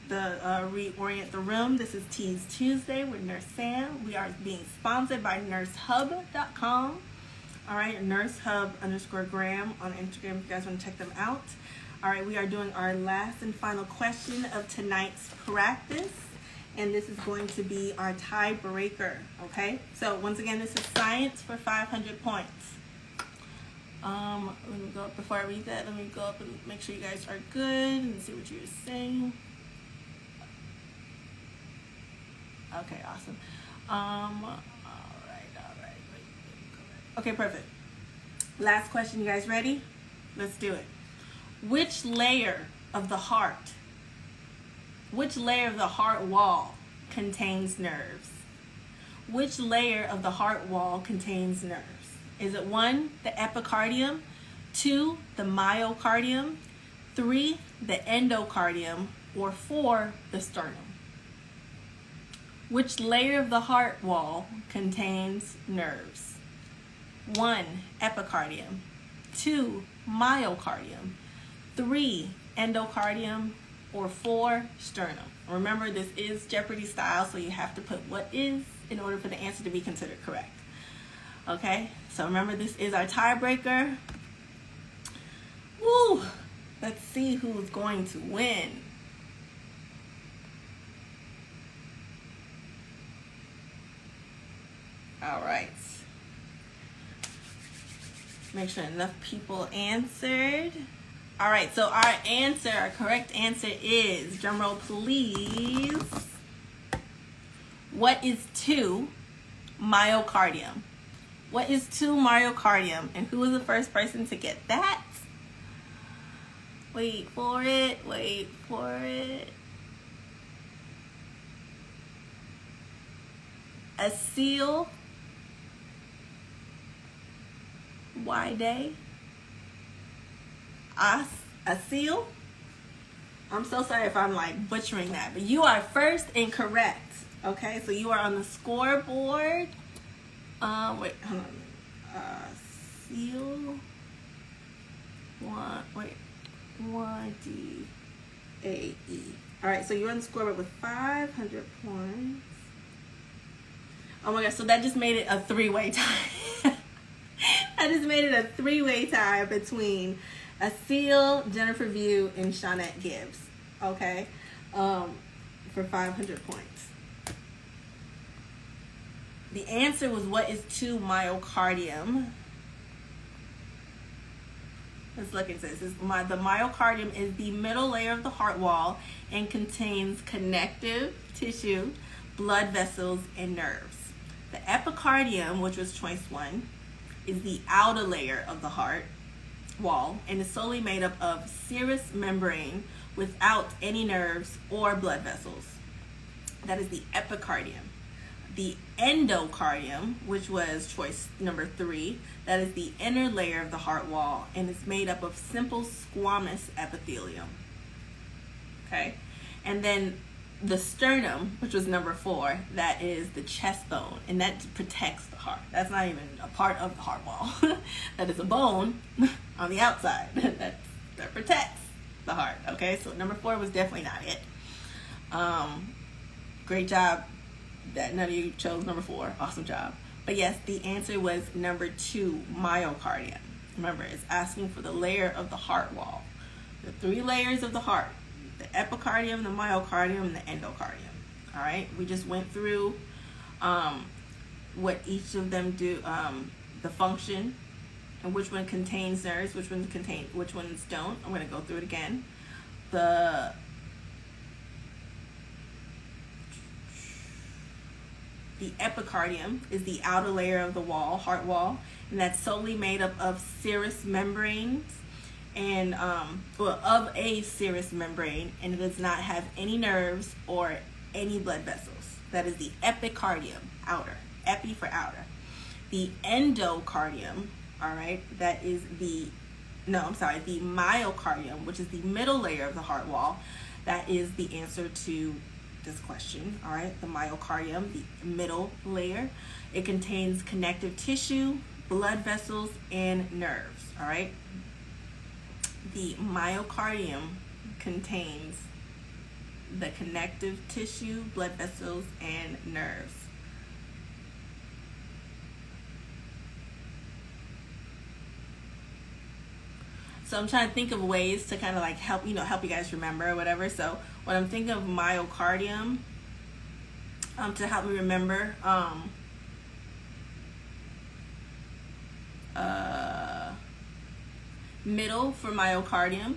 reorient the room. This is Teas Tuesday with Nurse Sam. We are being sponsored by nursehub.com. All right, nursehub_gram on Instagram if you guys want to check them out. All right, we are doing our last and final question of tonight's practice, and this is going to be our tiebreaker. Okay, so once again, this is science for 500 points. Let me go up before I read that. Let me go up and make sure you guys are good and see what you're saying. Okay, awesome. All right. Okay, perfect. Last question, you guys ready? Let's do it. Which layer of the heart wall contains nerves? Which layer of the heart wall contains nerves? Is it 1, the epicardium, 2, the myocardium, 3, the endocardium, or 4, the sternum? Which layer of the heart wall contains nerves? 1, epicardium, 2, myocardium, 3, endocardium, or 4, sternum. Remember, this is Jeopardy style, so you have to put what is in order for the answer to be considered correct. Okay, so remember, this is our tiebreaker. Woo! Let's see who's going to win. All right. Make sure enough people answered. All right, so our correct answer is, drumroll please, what is 2 myocardium? What is 2 myocardium? And who was the first person to get that? Wait for it. Acil Wide. Acil. I'm so sorry if I'm like butchering that, but you are first and correct. Okay, so you are on the scoreboard. Wait, hold on. Seal. Y-D-A-E. All right, so you're on the scoreboard with 500 points. Oh my gosh, so that just made it a 3-way tie. I just made it a 3-way tie between Acil, Jennifer View, and Shawnette Gibbs. Okay, for 500 points. The answer was, what is 2 myocardium? Let's look at this. The myocardium is the middle layer of the heart wall and contains connective tissue, blood vessels, and nerves. The epicardium, which was choice 1, is the outer layer of the heart wall and is solely made up of serous membrane without any nerves or blood vessels. That is the epicardium. The endocardium, which was choice number 3, that is the inner layer of the heart wall and is made up of simple squamous epithelium. Okay, and then the sternum, which was number 4, that is the chest bone, and that protects the heart. That's not even a part of the heart wall. That is a bone on the outside that protects the heart. Okay, so number 4 was definitely not it. Great job that none of you chose number 4. Awesome job. But yes, the answer was number 2, myocardium. Remember, it's asking for the layer of the heart wall. The 3 layers of the heart: the epicardium, the myocardium, and the endocardium. All right, we just went through what each of them do, the function, and which one contains nerves, which ones don't. I'm going to go through it again. The epicardium is the outer layer of the wall, heart wall, and that's solely made up of serous membranes and of a serous membrane, and it does not have any nerves or any blood vessels. That is the epicardium, outer. Epi for outer. The endocardium, all right, that is the myocardium, which is the middle layer of the heart wall. That is the answer to this question. All right, the myocardium, the middle layer, it contains connective tissue, blood vessels, and nerves. All right, the myocardium contains the connective tissue, blood vessels, and nerves. So I'm trying to think of ways to kind of like help you guys remember or whatever. So when I'm thinking of myocardium, to help me remember, middle for myocardium,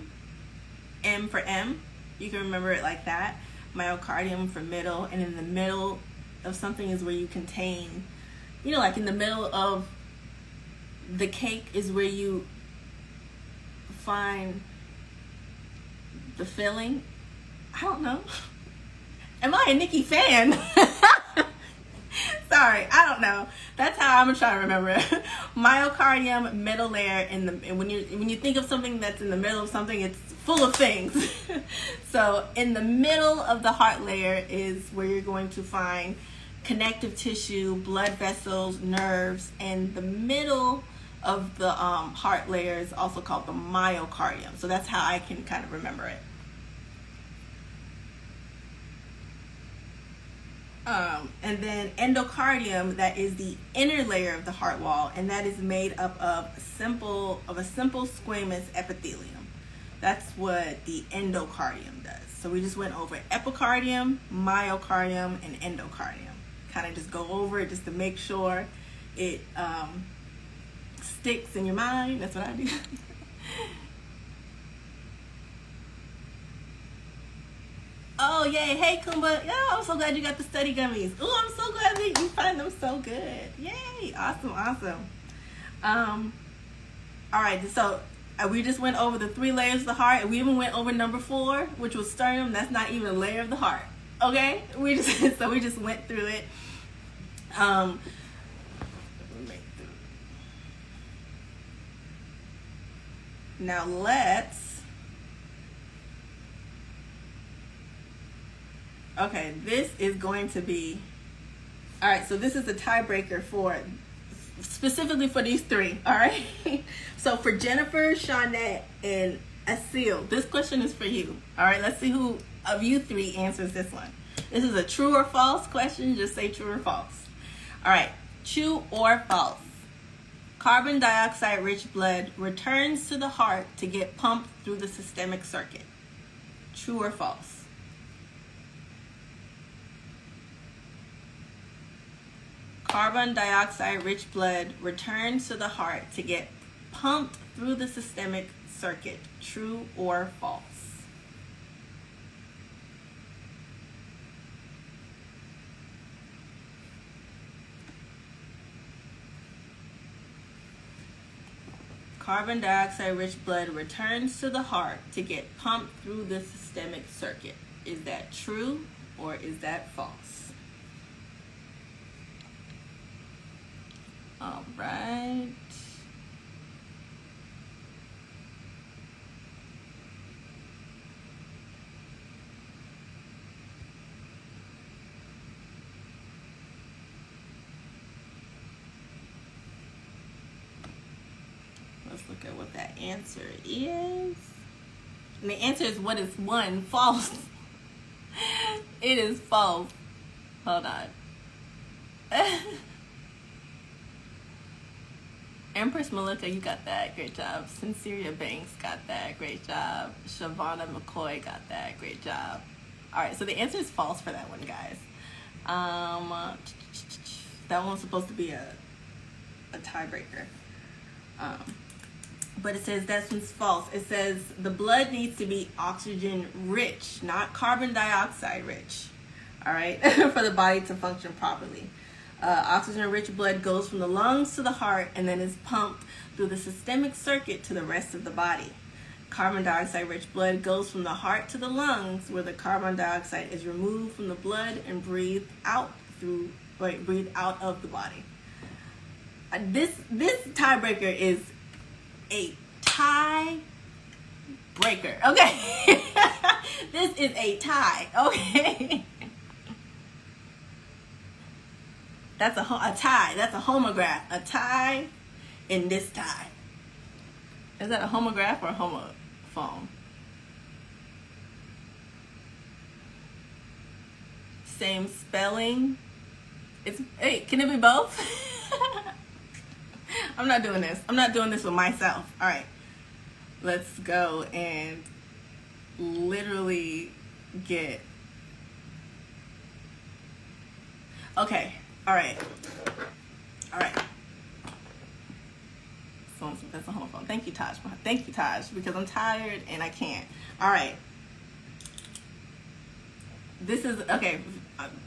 M for M. You can remember it like that. Myocardium for middle, and in the middle of something is where you contain, like in the middle of the cake is where you find the filling. I don't know. Am I a Nicki fan? Sorry, I don't know. That's how I'm trying to remember it. Myocardium, middle layer, and when you think of something that's in the middle of something, it's full of things. So in the middle of the heart layer is where you're going to find connective tissue, blood vessels, nerves, and the middle of the heart layer is also called the myocardium. So that's how I can kind of remember it. And then endocardium, that is the inner layer of the heart wall, and that is made up of a simple squamous epithelium. That's what the endocardium does. So we just went over epicardium, myocardium, and endocardium. Kind of just go over it just to make sure it sticks in your mind. That's what I do. Oh, yay. Hey, Kumba. Oh, I'm so glad you got the study gummies. Oh, I'm so glad that you find them so good. Yay. Awesome. All right. So we just went over the 3 layers of the heart. And we even went over number 4, which was sternum. That's not even a layer of the heart. Okay? We just went through it. Now okay, this is going to be, all right, so this is the tiebreaker specifically for these 3, all right? So for Jennifer, Shawnette, and Asil, this question is for you, all right? Let's see who of you 3 answers this one. This is a true or false question. Just say true or false. All right, true or false. Carbon dioxide-rich blood returns to the heart to get pumped through the systemic circuit. True or false? Carbon dioxide-rich blood returns to the heart to get pumped through the systemic circuit. True or false? Carbon dioxide-rich blood returns to the heart to get pumped through the systemic circuit. Is that true or is that false? All right. Let's look at what that answer is. And the answer is what is 1? False. It is false. Hold on. Empress Malika, you got that. Great job. Sinceria Banks got that. Great job. Shavana McCoy got that. Great job. All right, so the answer is false for that one, guys. That one's supposed to be a tiebreaker. But it says that one's false. It says the blood needs to be oxygen rich, not carbon dioxide rich. All right, for the body to function properly. Oxygen-rich blood goes from the lungs to the heart and then is pumped through the systemic circuit to the rest of the body. Carbon dioxide-rich blood goes from the heart to the lungs, where the carbon dioxide is removed from the blood and breathed out of the body. This tiebreaker is a tie breaker. Okay, this is a tie. Okay. That's a tie. That's a homograph. A tie in this tie. Is that a homograph or a homophone? same spelling. Hey, can it be both? I'm not doing this. I'm not doing this with myself. All right. Let's go and literally get... Okay. All right. All right. That's a home phone. Thank you, Taj. Thank you, Taj, because I'm tired and I can't. All right. This is, okay.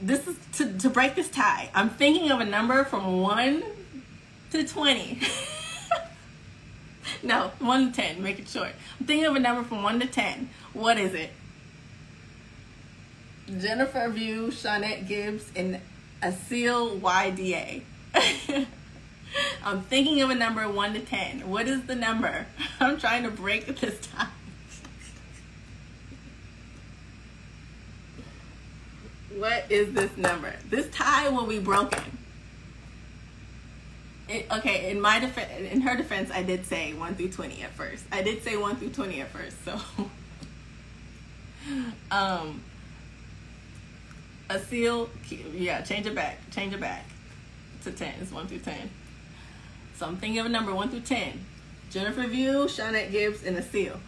This is to break this tie. I'm thinking of a number from 1 to 20. No, 1 to 10. Make it short. I'm thinking of a number from 1 to 10. What is it? Jennifer View, Shawnette Gibbs, and Asil YDA. I'm thinking of a number 1 to 10. What is the number? I'm trying to break this tie. What is this number? This tie will be broken. Okay, in her defense, I did say 1 through 20 at first. I did say 1 through 20 at first, so. Asil, yeah, change it back to 10. It's 1 through 10. So I'm thinking of a number 1 through 10. Jennifer View, Shawnette Gibbs, and Asil.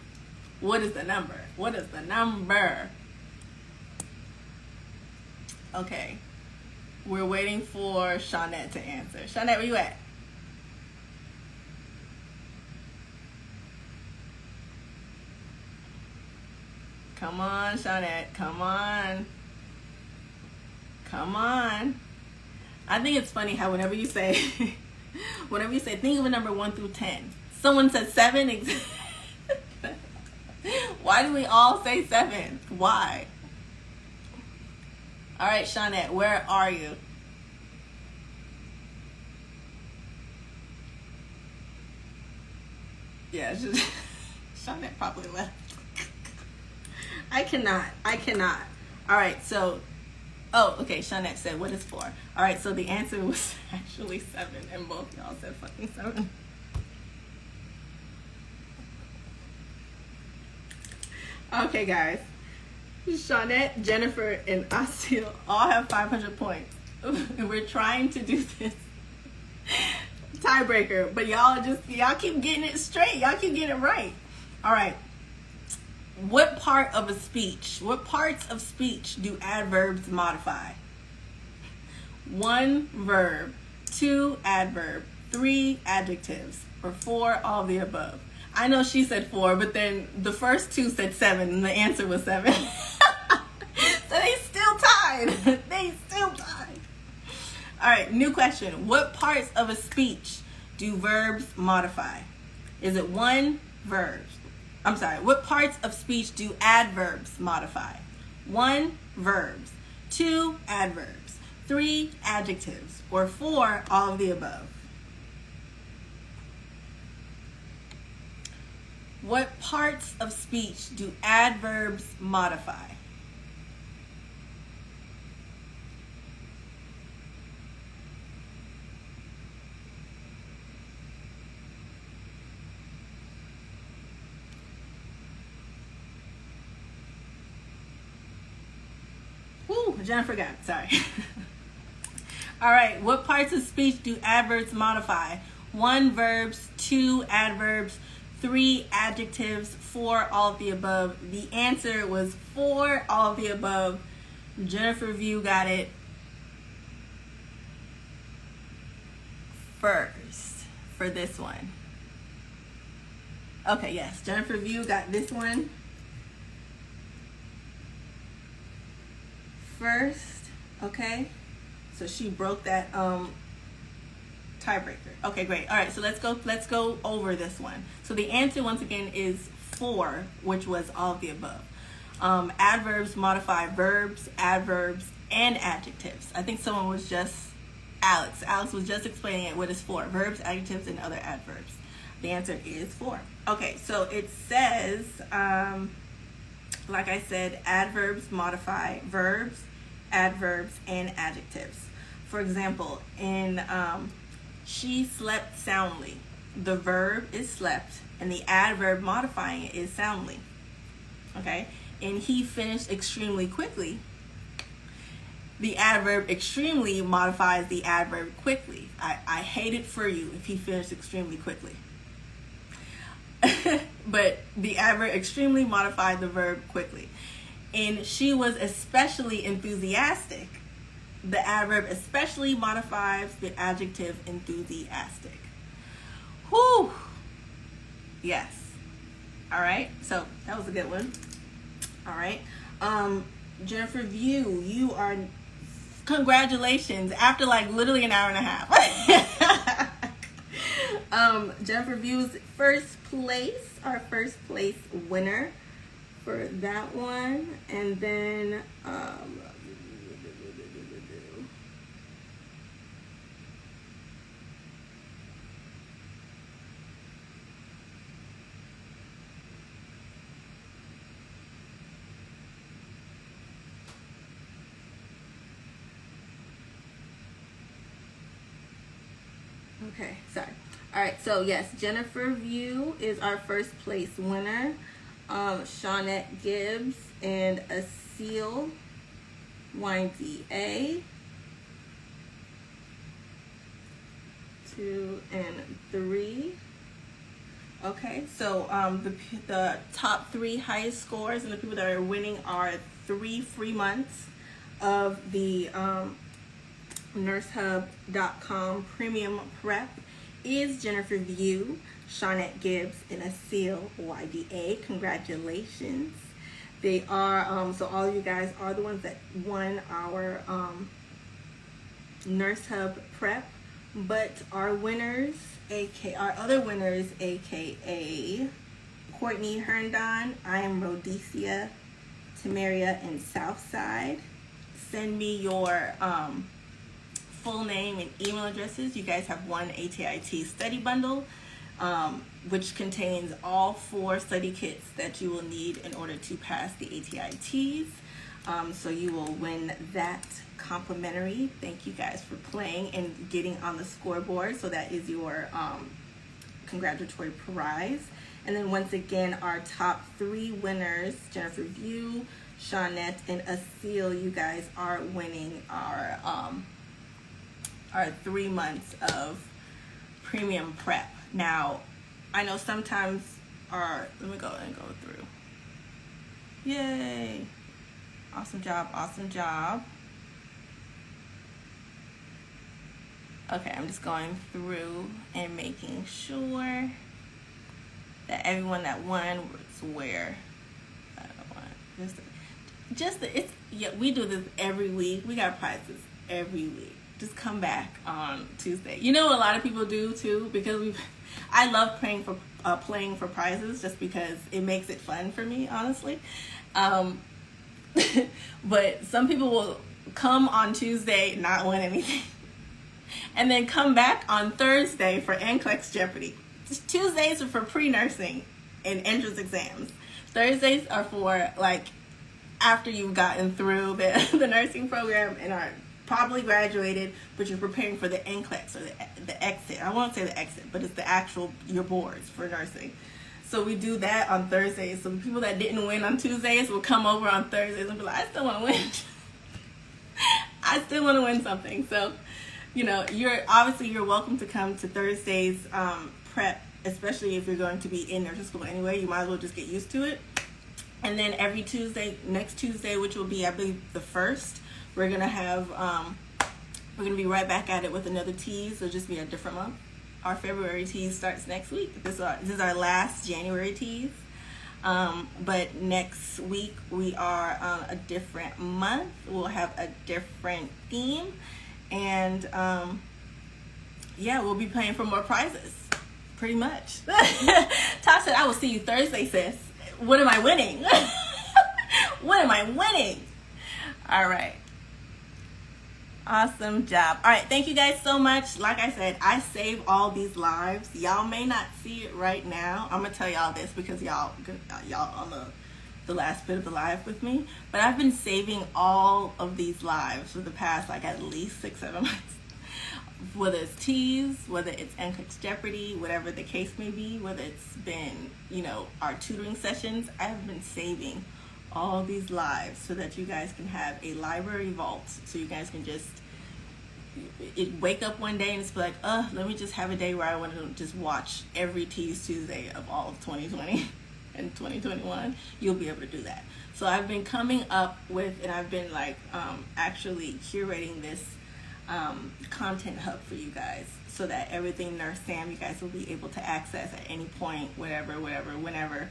What is the number? What is the number? Okay. We're waiting for Shawnette to answer. Shawnette, where you at? Come on, Shawnette. Come on. Come on. I think it's funny how whenever you say, think of a number 1 through 10. Someone said 7. Why do we all say 7? Why? All right, Shawnette, where are you? Yeah, Shawnette probably left. I cannot. All right, so, oh, okay, Shawnette said, what is 4? All right, so the answer was actually 7, and both y'all said fucking 7. Okay, guys. Shawnette, Jennifer, and Asil all have 500 points. And we're trying to do this tiebreaker, but y'all keep getting it straight. Y'all keep getting it right. All right. What parts of speech do adverbs modify? 1, verb. 2, adverb. 3, adjectives. Or 4, all of the above. I know she said 4, but then the first 2 said 7, and the answer was 7. So they still tied. All right, new question. What parts of a speech do verbs modify? Is it 1, verbs? I'm sorry, what parts of speech do adverbs modify? 1, verbs. 2, adverbs. 3, adjectives. Or 4, all of the above. What parts of speech do adverbs modify? Woo, Jennifer got it, sorry. All right, what parts of speech do adverbs modify? 1, verbs. 2, adverbs. 3, adjectives. 4, all of the above. The answer was 4, all of the above. Jennifer View got it first for this one. Okay, yes, Jennifer View got this one first. Okay, so she broke that tiebreaker. Okay, great. All right, so let's go over this one. So the answer once again is 4, which was all of the above. Adverbs modify verbs, adverbs, and adjectives. I think someone was just Alex. Alex was just explaining it. What is 4? Verbs, adjectives, and other adverbs. The answer is 4. Okay, so it says, like I said, adverbs modify verbs, adverbs, and adjectives. For example, in she slept soundly, the verb is slept, and the adverb modifying it is soundly. Okay, and he finished extremely quickly. The adverb extremely modifies the adverb quickly. I hate it for you if he finished extremely quickly. But the adverb extremely modified the verb quickly. And she was especially enthusiastic. The adverb especially modifies the adjective enthusiastic. Whew. Yes. All right. So that was a good one. All right. Jennifer View, you are, congratulations, after like literally an hour and a half. Jennifer View's first place, our first place winner for that one. And then okay, sorry. All right, so yes, Jennifer View is our first place winner. Shawnette Gibbs and Asil YDA. 2 and 3. Okay, so the top 3 highest scores and the people that are winning are 3 free months of the nursehub.com premium prep is Jennifer View, Shawnette Gibbs, and Asil YDA. Congratulations. They are, so all of you guys are the ones that won our Nurse Hub prep, but our winners, our other winners, aka Courtney Herndon, I am Rhodesia, Tamaria, and Southside. Send me your full name and email addresses. You guys have won ATI TEAS study bundle, which contains all 4 study kits that you will need in order to pass the ATI TEAS. So you will win that complimentary. Thank you guys for playing and getting on the scoreboard. So that is your congratulatory prize. And then once again, our top 3 winners, Jennifer View, Shawnette, and Asil, you guys are winning our 3 months of premium prep. Now, I know sometimes let me go and go through. Yay. Awesome job, awesome job. Okay, I'm just going through and making sure that everyone that won was where. We do this every week. We got prizes every week. Just come back on Tuesday. You know what a lot of people do too, because I love playing for prizes just because it makes it fun for me, honestly. But some people will come on Tuesday, not win anything, and then come back on Thursday for NCLEX Jeopardy. Tuesdays are for pre-nursing and entrance exams. Thursdays are for like after you've gotten through the nursing program and are probably graduated, but you're preparing for the NCLEX or the exit. I won't say the exit, but it's the actual your boards for nursing. So we do that on Thursdays. So the people that didn't win on Tuesdays will come over on Thursdays and be like, I still want to win. I still want to win something. So, you know, you're welcome to come to Thursday's prep, especially if you're going to be in nursing school anyway. You might as well just get used to it. And then every Tuesday, next Tuesday, which will be, I believe, the 1st, we're going to have, we're going to be right back at it with another tease. It'll just be a different month. Our February tease starts next week. This is our last January tease. But next week we are a different month. We'll have a different theme. And yeah, we'll be playing for more prizes. Pretty much. Todd said, I will see you Thursday, sis. What am I winning? What am I winning? All right. Awesome job. All right, thank you guys so much. Like I said, I save all these lives. Y'all may not see it right now. I'm gonna tell y'all this because y'all on the last bit of the live with me. But I've been saving all of these lives for the past like at least 6-7 months. Whether it's teas, whether it's NCLEX Jeopardy, whatever the case may be, whether it's been, you know, our tutoring sessions, I've been saving all these lives so that you guys can have a library vault, so you guys can just wake up one day and just be like, let me just have a day where I want to just watch every Teas Tuesday of all of 2020 and 2021. You'll be able to do that. So I've been coming up with, and I've been like actually curating this content hub for you guys, so that everything Nurse Sam you guys will be able to access at any point, whatever, whenever.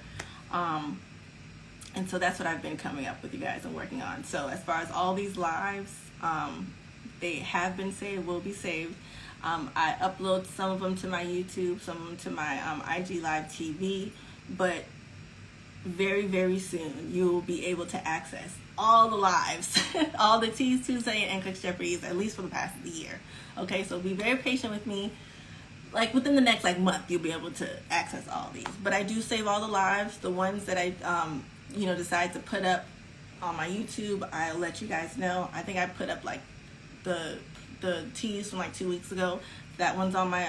And so that's what I've been coming up with you guys and working on. So as far as all these lives, they have been saved, will be saved. I upload some of them to my YouTube, some of them to my IG Live TV, but very, very soon you will be able to access all the lives, all the Teas Tuesday and NCLEX Jeopardies, at least for the past of the year. Okay, so be very patient with me. Like within the next month, you'll be able to access all these. But I do save all the lives. The ones that I decide to put up on my YouTube, I'll let you guys know. I think I put up like the teas from like 2 weeks ago. That one's on my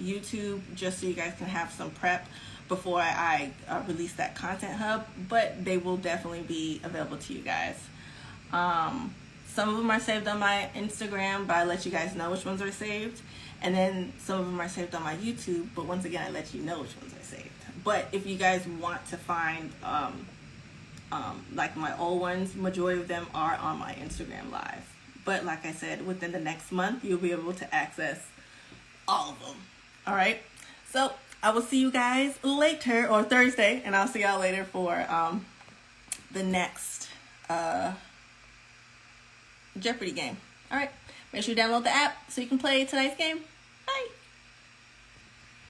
YouTube, just so you guys can have some prep before I release that content hub. But they will definitely be available to you guys. Some of them are saved on my Instagram, but I let you guys know which ones are saved. And then some of them are saved on my YouTube, but once again, I let you know which ones are saved. But if you guys want to find like my old ones, majority of them are on my Instagram Live. But like I said, within the next month, you'll be able to access all of them. All right. So I will see you guys later, or Thursday, and I'll see y'all later for the next Jeopardy game. All right. Make sure you download the app so you can play tonight's game. Bye.